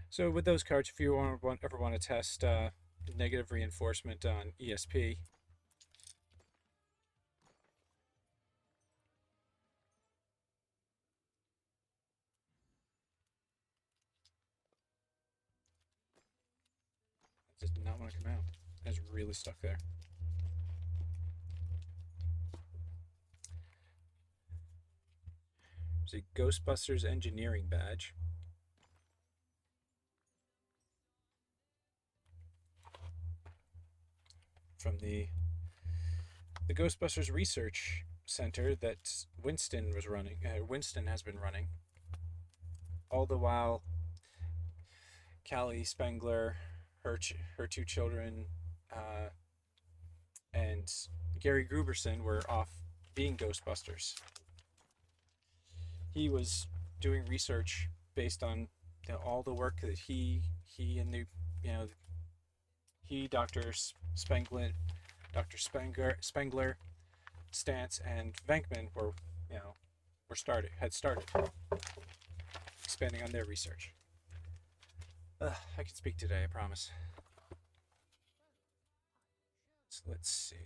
So with those cards, if you ever want to test negative reinforcement on ESP, it just did not want to come out. It's really stuck there. It's a Ghostbusters engineering badge. From the Ghostbusters Research Center that Winston was running. Winston has been running. All the while, Callie Spengler, her two children, and Gary Gruberson were off being Ghostbusters. He was doing research based on all the work that he and the Dr. Spengler, Stantz, and Venkman had started expanding on their research. I can speak today, I promise. So let's see.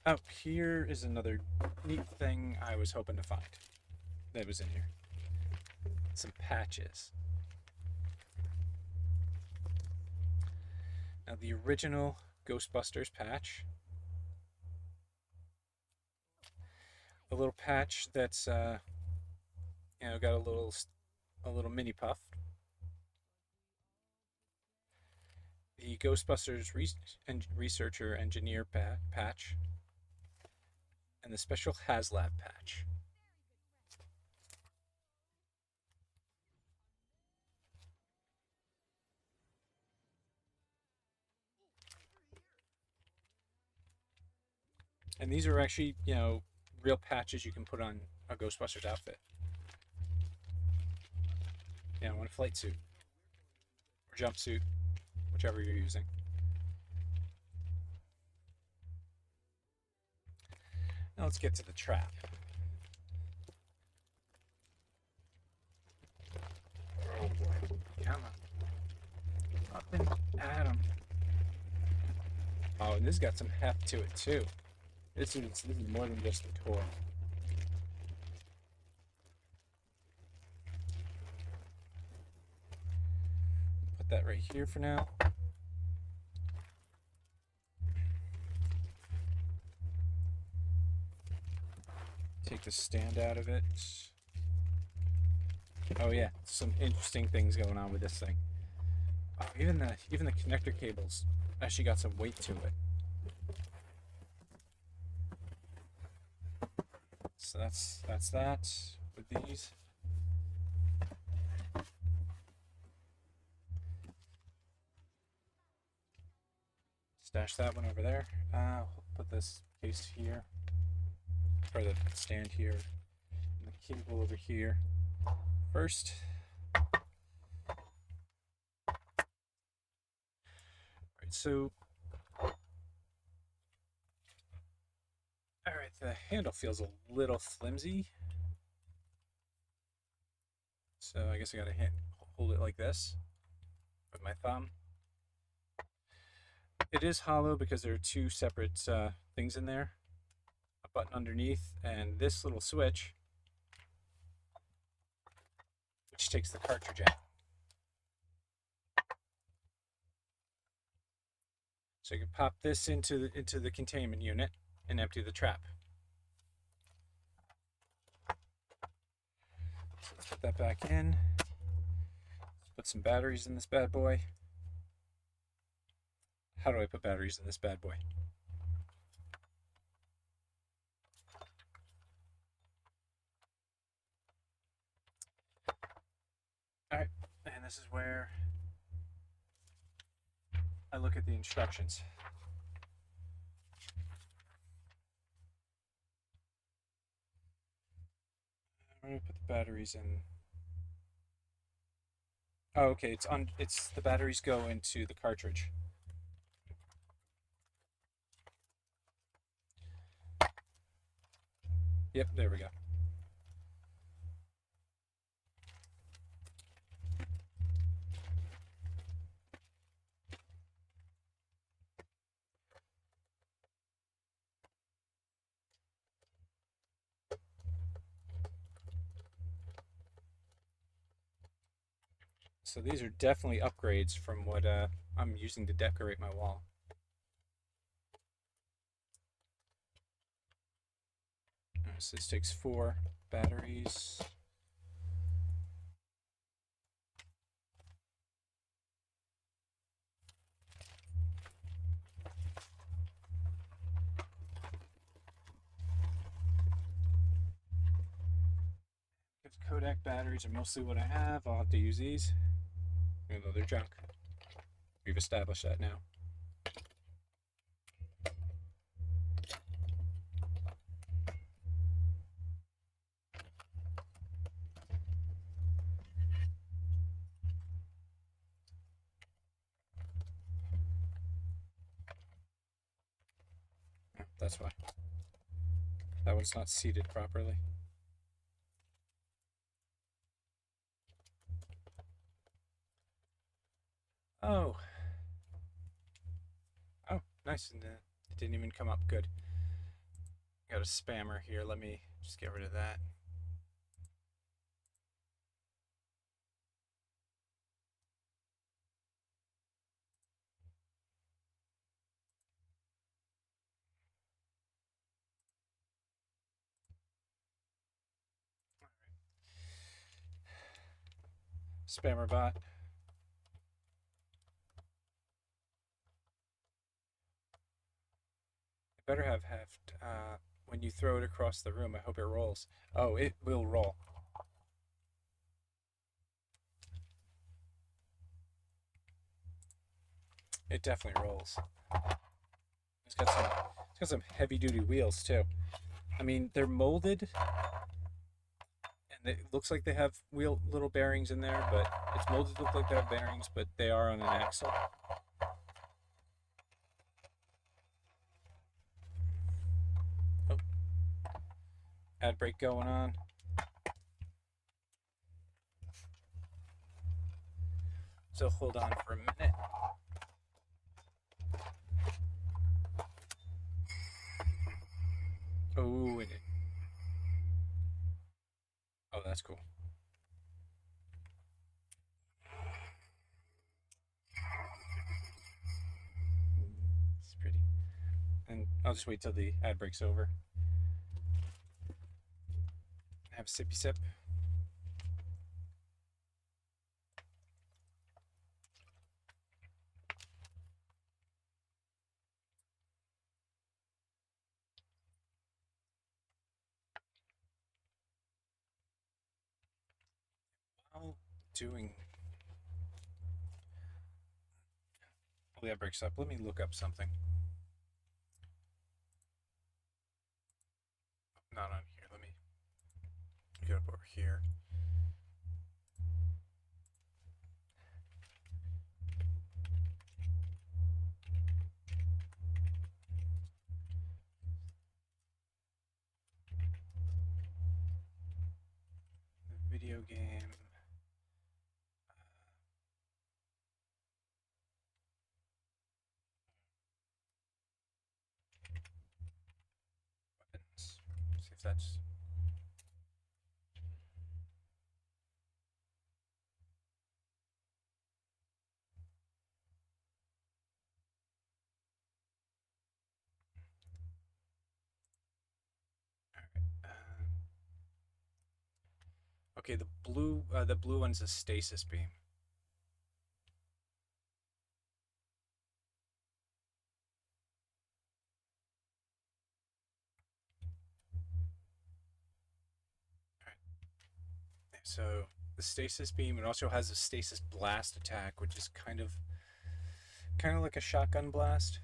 Oh, here is another neat thing I was hoping to find that was in here. Some patches. Now, the original Ghostbusters patch. A little patch that's got a little mini puff. The Ghostbusters researcher engineer patch, and the special Haslab patch. And these are actually, real patches you can put on a Ghostbusters outfit. On a flight suit or jumpsuit, whichever you're using. Now let's get to the trap. Oh boy, come on. Up and at 'em. Oh, and this has got some heft to it too. This is more than just a toy. Put that right here for now. Take the stand out of it. Oh yeah, some interesting things going on with this thing. Oh, even the connector cables actually got some weight to it. So that's that with these. Stash that one over there. I'll put this case here, or the stand here, and the cable over here first. Right, so all right, the handle feels a little flimsy, so I guess I gotta hold it like this with my thumb. It is hollow because there are two separate things in there, a button underneath, and this little switch, which takes the cartridge out. So you can pop this into the containment unit and empty the trap. So let's put that back in. Let's put some batteries in this bad boy. How do I put batteries in this bad boy? All right, and this is where I look at the instructions. I'm gonna put the batteries in. Oh, okay. It's the batteries go into the cartridge. Yep, there we go. So these are definitely upgrades from what I'm using to decorate my wall. So this takes 4 batteries. Because Kodak batteries are mostly what I have, I'll have to use these, even though they're junk. We've established that now. That's why. That one's not seated properly. Oh. Oh, nice. And it didn't even come up. Good. Got a spammer here. Let me just get rid of that. Spammer bot. It better have when you throw it across the room, I hope it rolls. Oh, it will roll. It definitely rolls. It's got some heavy duty wheels too. I mean, they're molded and it looks like they have little bearings in there, but it's molded to look like they have bearings, but they are on an axle. Oh. Ad brake going on. So hold on for a minute. Oh, oh, that's cool. It's pretty. And I'll just wait till the ad break's over. Have a sippy sip. doing. Oh, that breaks up. Let me look up something. Not on here. Let me get up over here. The video game. Weapons. See if that's. Okay, the blue one's a stasis beam. So the stasis beam, it also has a stasis blast attack, which is kind of like a shotgun blast.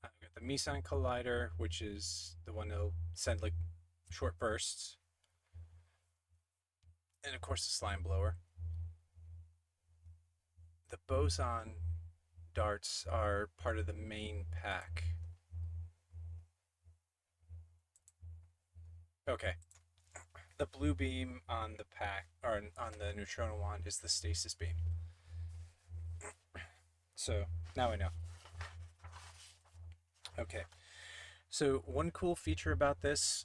We got the Meson Collider, which is the one that'll send like short bursts, and of course the slime blower. The boson darts are part of the main pack. Okay. The blue beam on the pack, or on the neutrino wand, is the stasis beam. So now I know. Okay. So one cool feature about this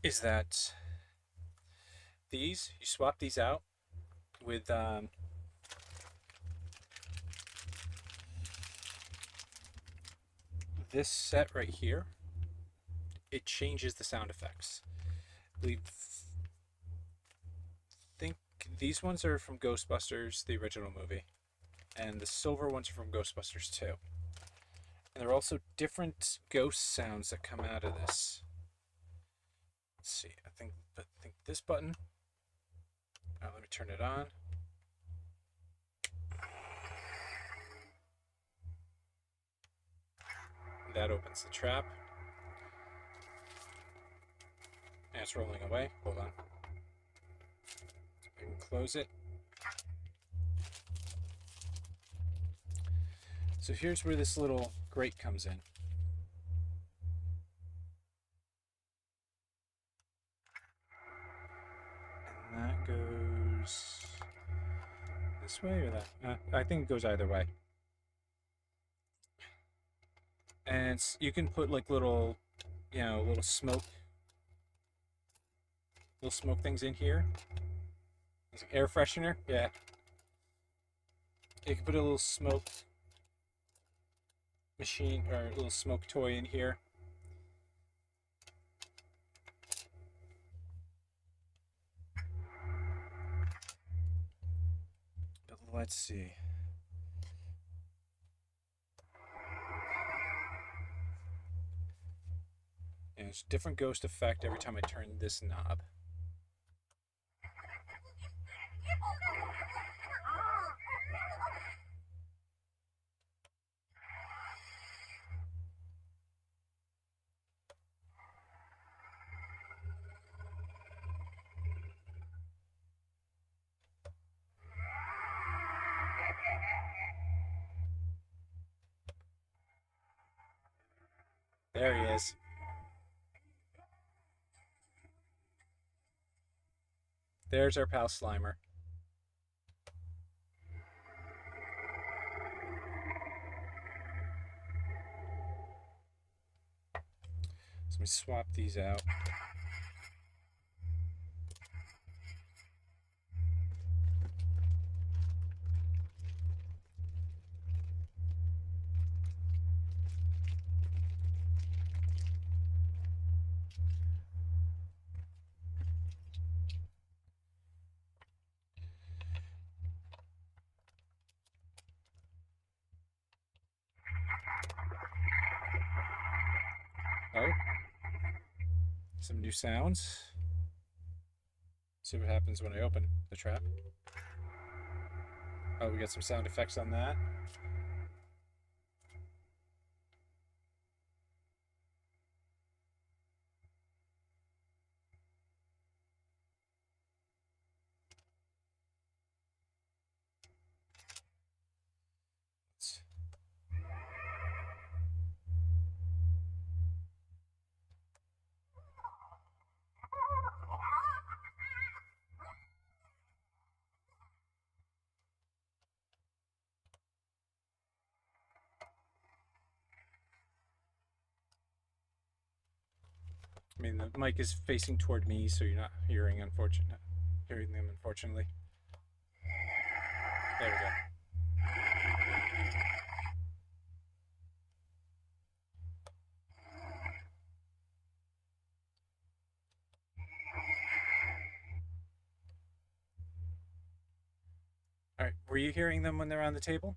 is that you swap these out with this set right here. It changes the sound effects. We think these ones are from Ghostbusters, the original movie, and the silver ones are from Ghostbusters 2. And there are also different ghost sounds that come out of this. Let's see. I think this button. Let me turn it on. That opens the trap. And it's rolling away. Hold on. I can close it. So here's where this little grate comes in. And that goes this way or that? I think it goes either way. And you can put like little smoke things in here. It's like air freshener, yeah. You can put a little smoke machine or a little smoke toy in here. But let's see. And it's a different ghost effect every time I turn this knob. There he is. There's our pal Slimer. So let me swap these out. Oh, some new sounds. See what happens when I open the trap. Oh, we got some sound effects on that. I mean, the mic is facing toward me, so you're not hearing them, unfortunately. There we go. All right, were you hearing them when they're on the table?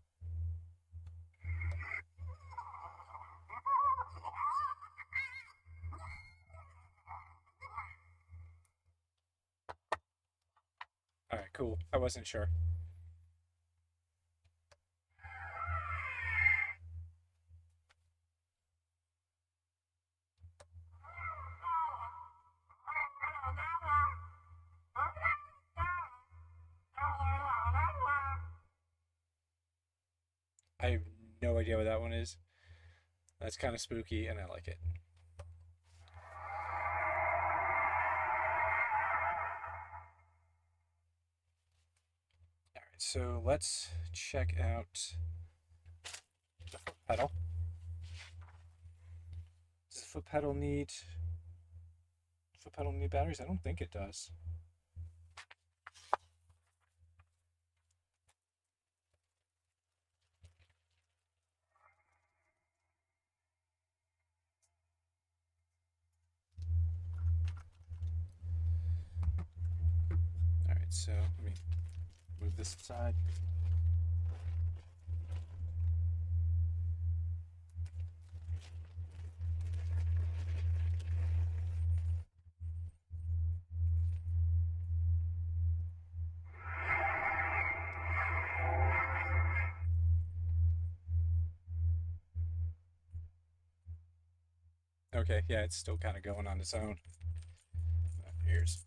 All right, cool. I wasn't sure. I have no idea what that one is. That's kind of spooky, and I like it. All right, so let's check out the foot pedal. Does the foot pedal need batteries? I don't think it does. All right, so let me move this aside. Okay, yeah, it's still kind of going on its own. Here's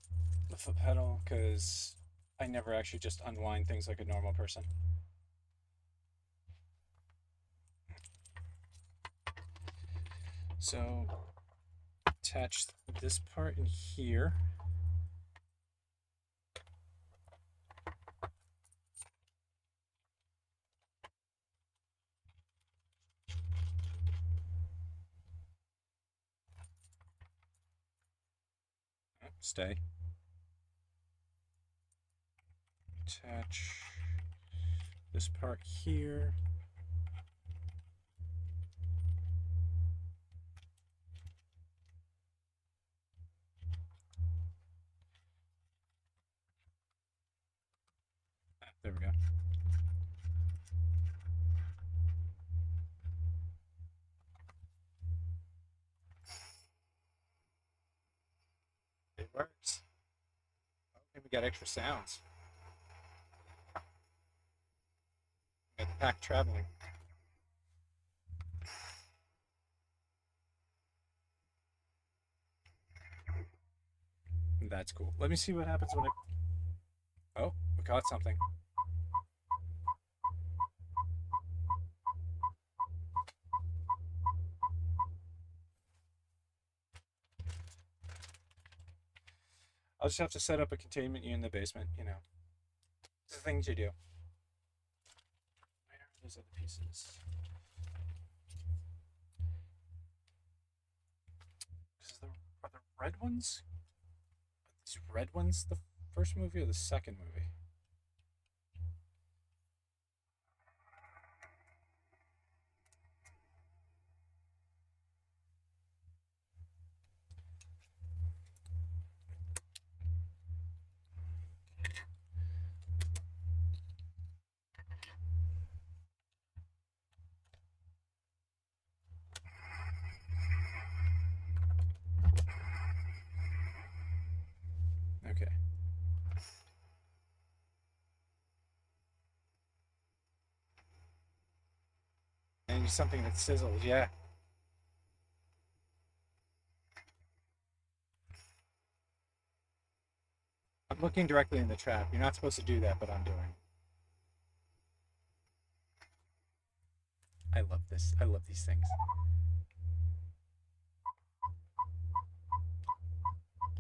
the foot pedal, because I never actually just unwind things like a normal person. So attach this part in here. Stay. Attach this part here. There we go. It works. Okay, we got extra sounds. We got the pack traveling. That's cool. Let me see what happens when I... Oh, we caught something. I'll just have to set up a containment unit in the basement, you know. It's the things you do. Where are those other pieces? Are the red ones? Are these red ones the first movie or the second movie? Okay. something that sizzles, yeah. I'm looking directly in the trap. You're not supposed to do that, but I'm doing. I love this. I love these things.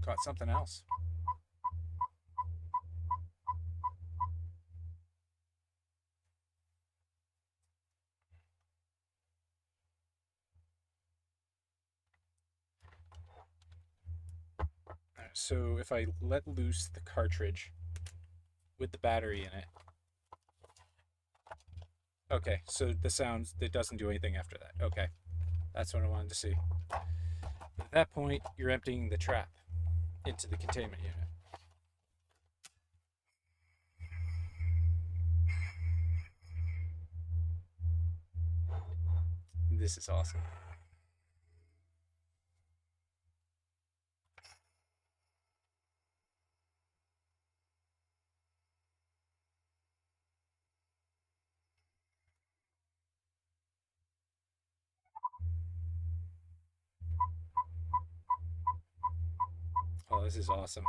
Caught something else. So if I let loose the cartridge with the battery in it. Okay, so the sound, it doesn't do anything after that. Okay, that's what I wanted to see. At that point, you're emptying the trap into the containment unit. This is awesome. Oh, this is awesome.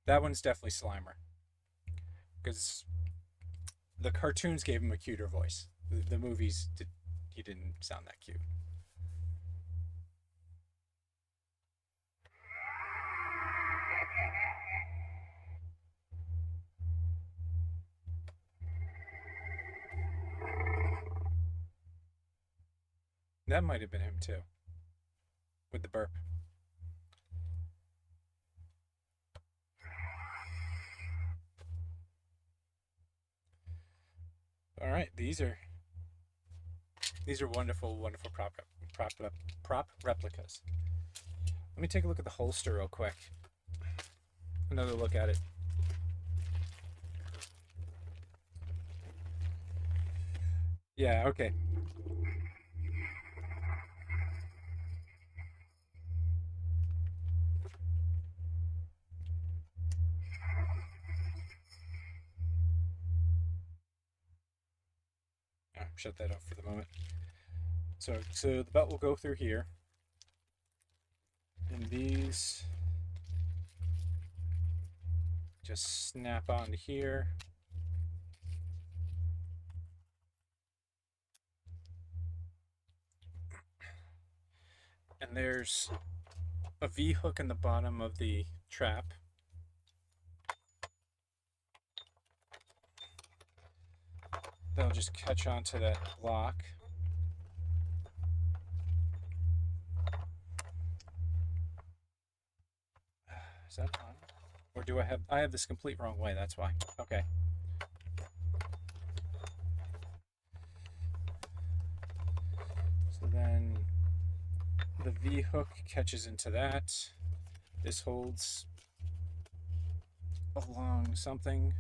That one's definitely Slimer. Because the cartoons gave him a cuter voice. The movies, he didn't sound that cute. That might have been him too. With the burp. All right, these are wonderful, wonderful prop replicas. Let me take a look at the holster real quick. Another look at it. Yeah, okay. Shut that off for the moment. So the belt will go through here. And these just snap onto here. And there's a V-hook in the bottom of the trap. That'll just catch onto that block. Is that on? Or do I have this complete wrong way, that's why. Okay. So then the V-hook catches into that. This holds along something,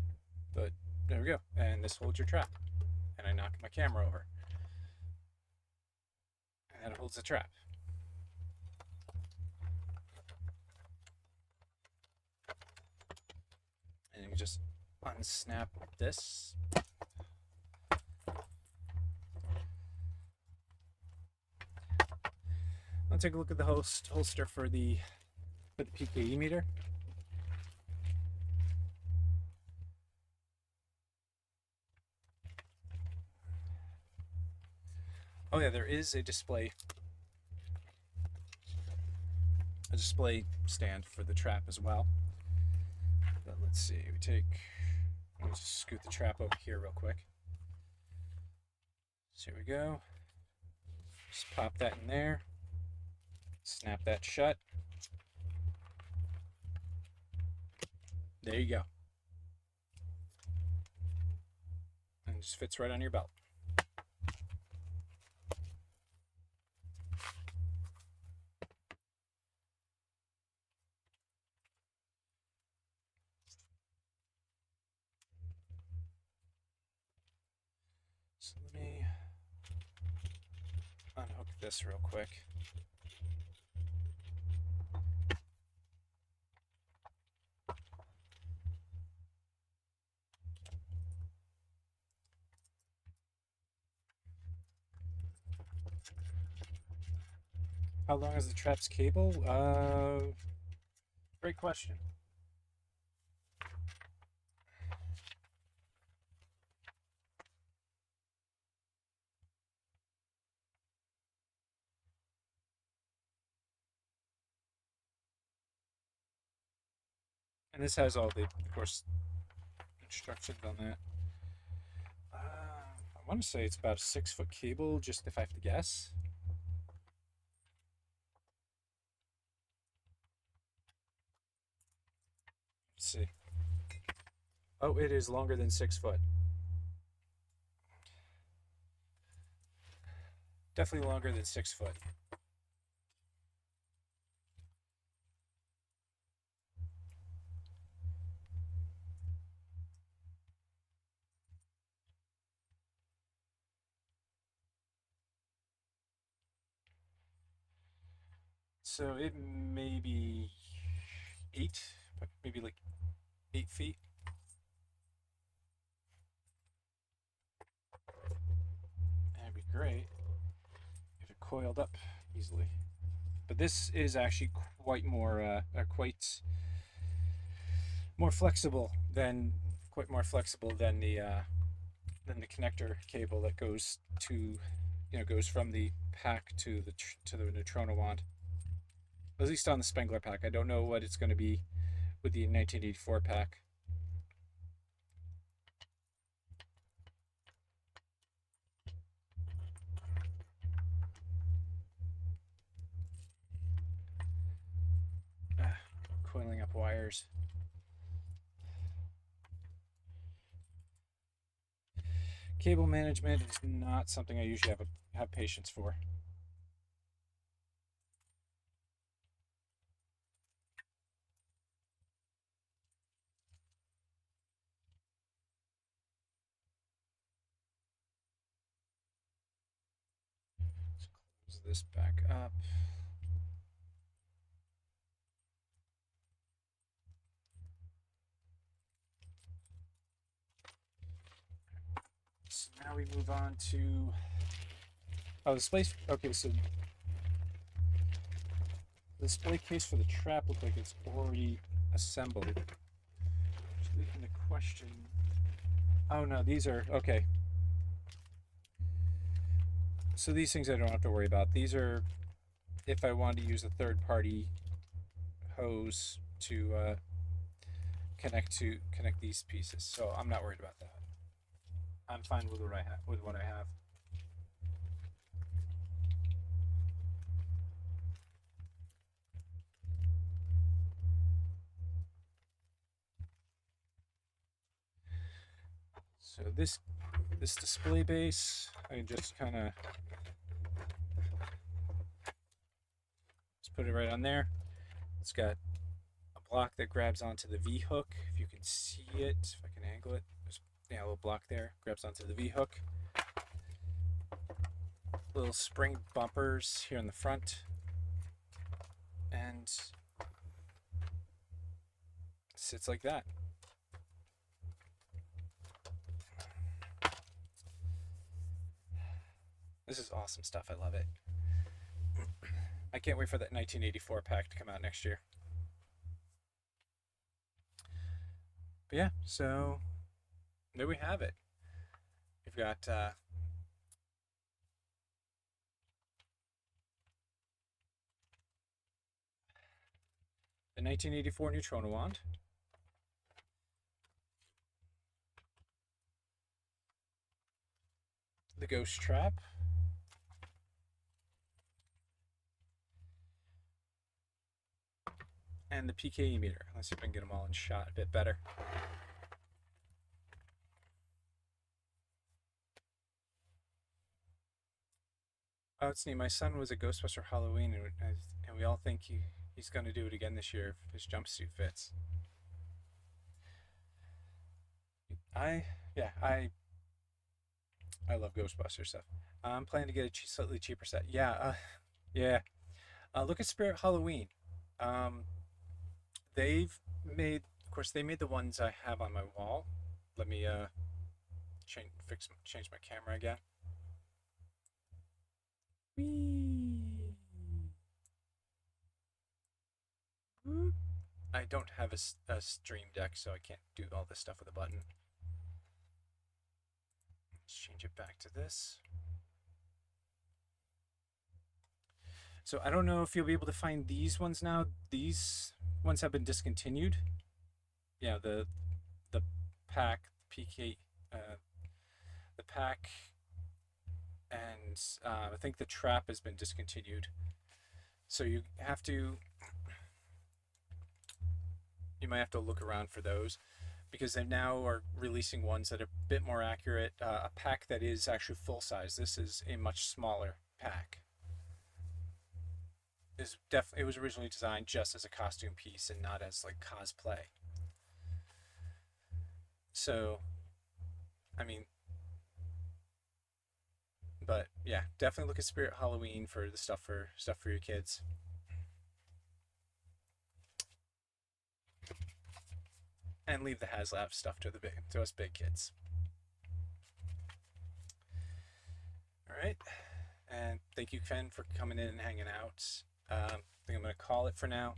but there we go. And this holds your trap. And I knocked my camera over. And that holds the trap. And you just unsnap this. Let's take a look at the holster for the PKE meter. Oh yeah, there is a display stand for the trap as well. But let's see, let me just scoot the trap over here real quick. So here we go. Just pop that in there. Snap that shut. There you go. And it just fits right on your belt. So let me unhook this real quick. How long is the trap's cable? Great question. And this has all the, of course, instructions on that. I want to say it's about a 6-foot cable, just if I have to guess. Let's see. Oh, it is longer than 6 foot. Definitely longer than 6 foot. So it may be 8, maybe like 8 feet. That'd be great if it coiled up easily. But this is actually quite more flexible than the connector cable that goes to, goes from the pack to the neutrino wand. At least on the Spengler pack. I don't know what it's going to be with the 1984 pack. Coiling up wires. Cable management is not something I usually have patience for. Let's close this back up. So now we move on to the display. Okay, so the display case for the trap looks like it's already assembled. Just leaving the question. Oh no, these are okay. So these things I don't have to worry about. These are if I wanted to use a third-party hose to connect these pieces. So I'm not worried about that. I'm fine with what I have. So this display base, I can just kind of put it right on there. It's got a block that grabs onto the V hook. If you can see it, if I can angle it, there's a little block there, grabs onto the V hook. Little spring bumpers here in the front, and sits like that. This is awesome stuff. I love it. I can't wait for that 1984 pack to come out next year. But yeah, so there we have it. We've got the 1984 neutrino wand, the ghost trap, and the PKE meter. Let's see if I can get them all in shot a bit better. Oh, it's neat. My son was at Ghostbuster Halloween, and we all think he's going to do it again this year if his jumpsuit fits. I love Ghostbusters stuff. I'm planning to get a slightly cheaper set. Yeah, yeah. Look at Spirit Halloween. Um, they've made, of course, they made the ones I have on my wall. Let me change my camera again. Whee! I don't have a stream deck, so I can't do all this stuff with a button. Let's change it back to this. So I don't know if you'll be able to find these ones now. These ones have been discontinued. Yeah, the pack, PK, the pack, and I think the trap has been discontinued. So you might have to look around for those because they now are releasing ones that are a bit more accurate. A pack that is actually full size. This is a much smaller pack. It was originally designed just as a costume piece and not as like cosplay. So, I mean, but yeah, definitely look at Spirit Halloween for the stuff for your kids. And leave the Haslab stuff to us big kids. All right, and thank you, Ken, for coming in and hanging out. I think I'm gonna call it for now.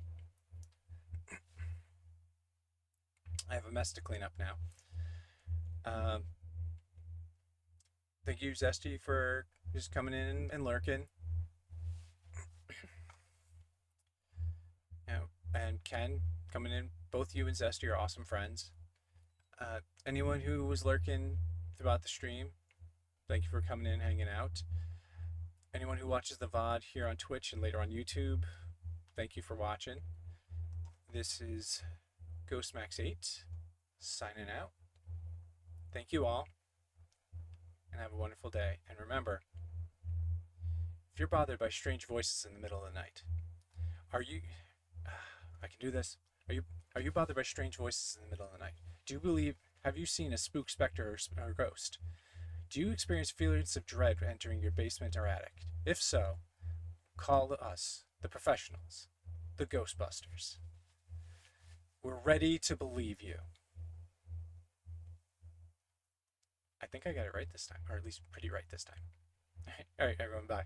I have a mess to clean up now. Thank you, Zesty, for just coming in and lurking. And Ken coming in. Both you and Zesty are awesome friends. Anyone who was lurking throughout the stream, thank you for coming in and hanging out. Anyone who watches the VOD here on Twitch and later on YouTube, thank you for watching. This is GhostMax8 signing out. Thank you all, and have a wonderful day. And remember, if you're bothered by strange voices in the middle of the night, are you... I can do this. Are you bothered by strange voices in the middle of the night? Have you seen a spook, specter, or ghost? Do you experience feelings of dread entering your basement or attic? If so, call us, the professionals, the Ghostbusters. We're ready to believe you. I think I got it right this time, or at least pretty right this time. All right, everyone, bye.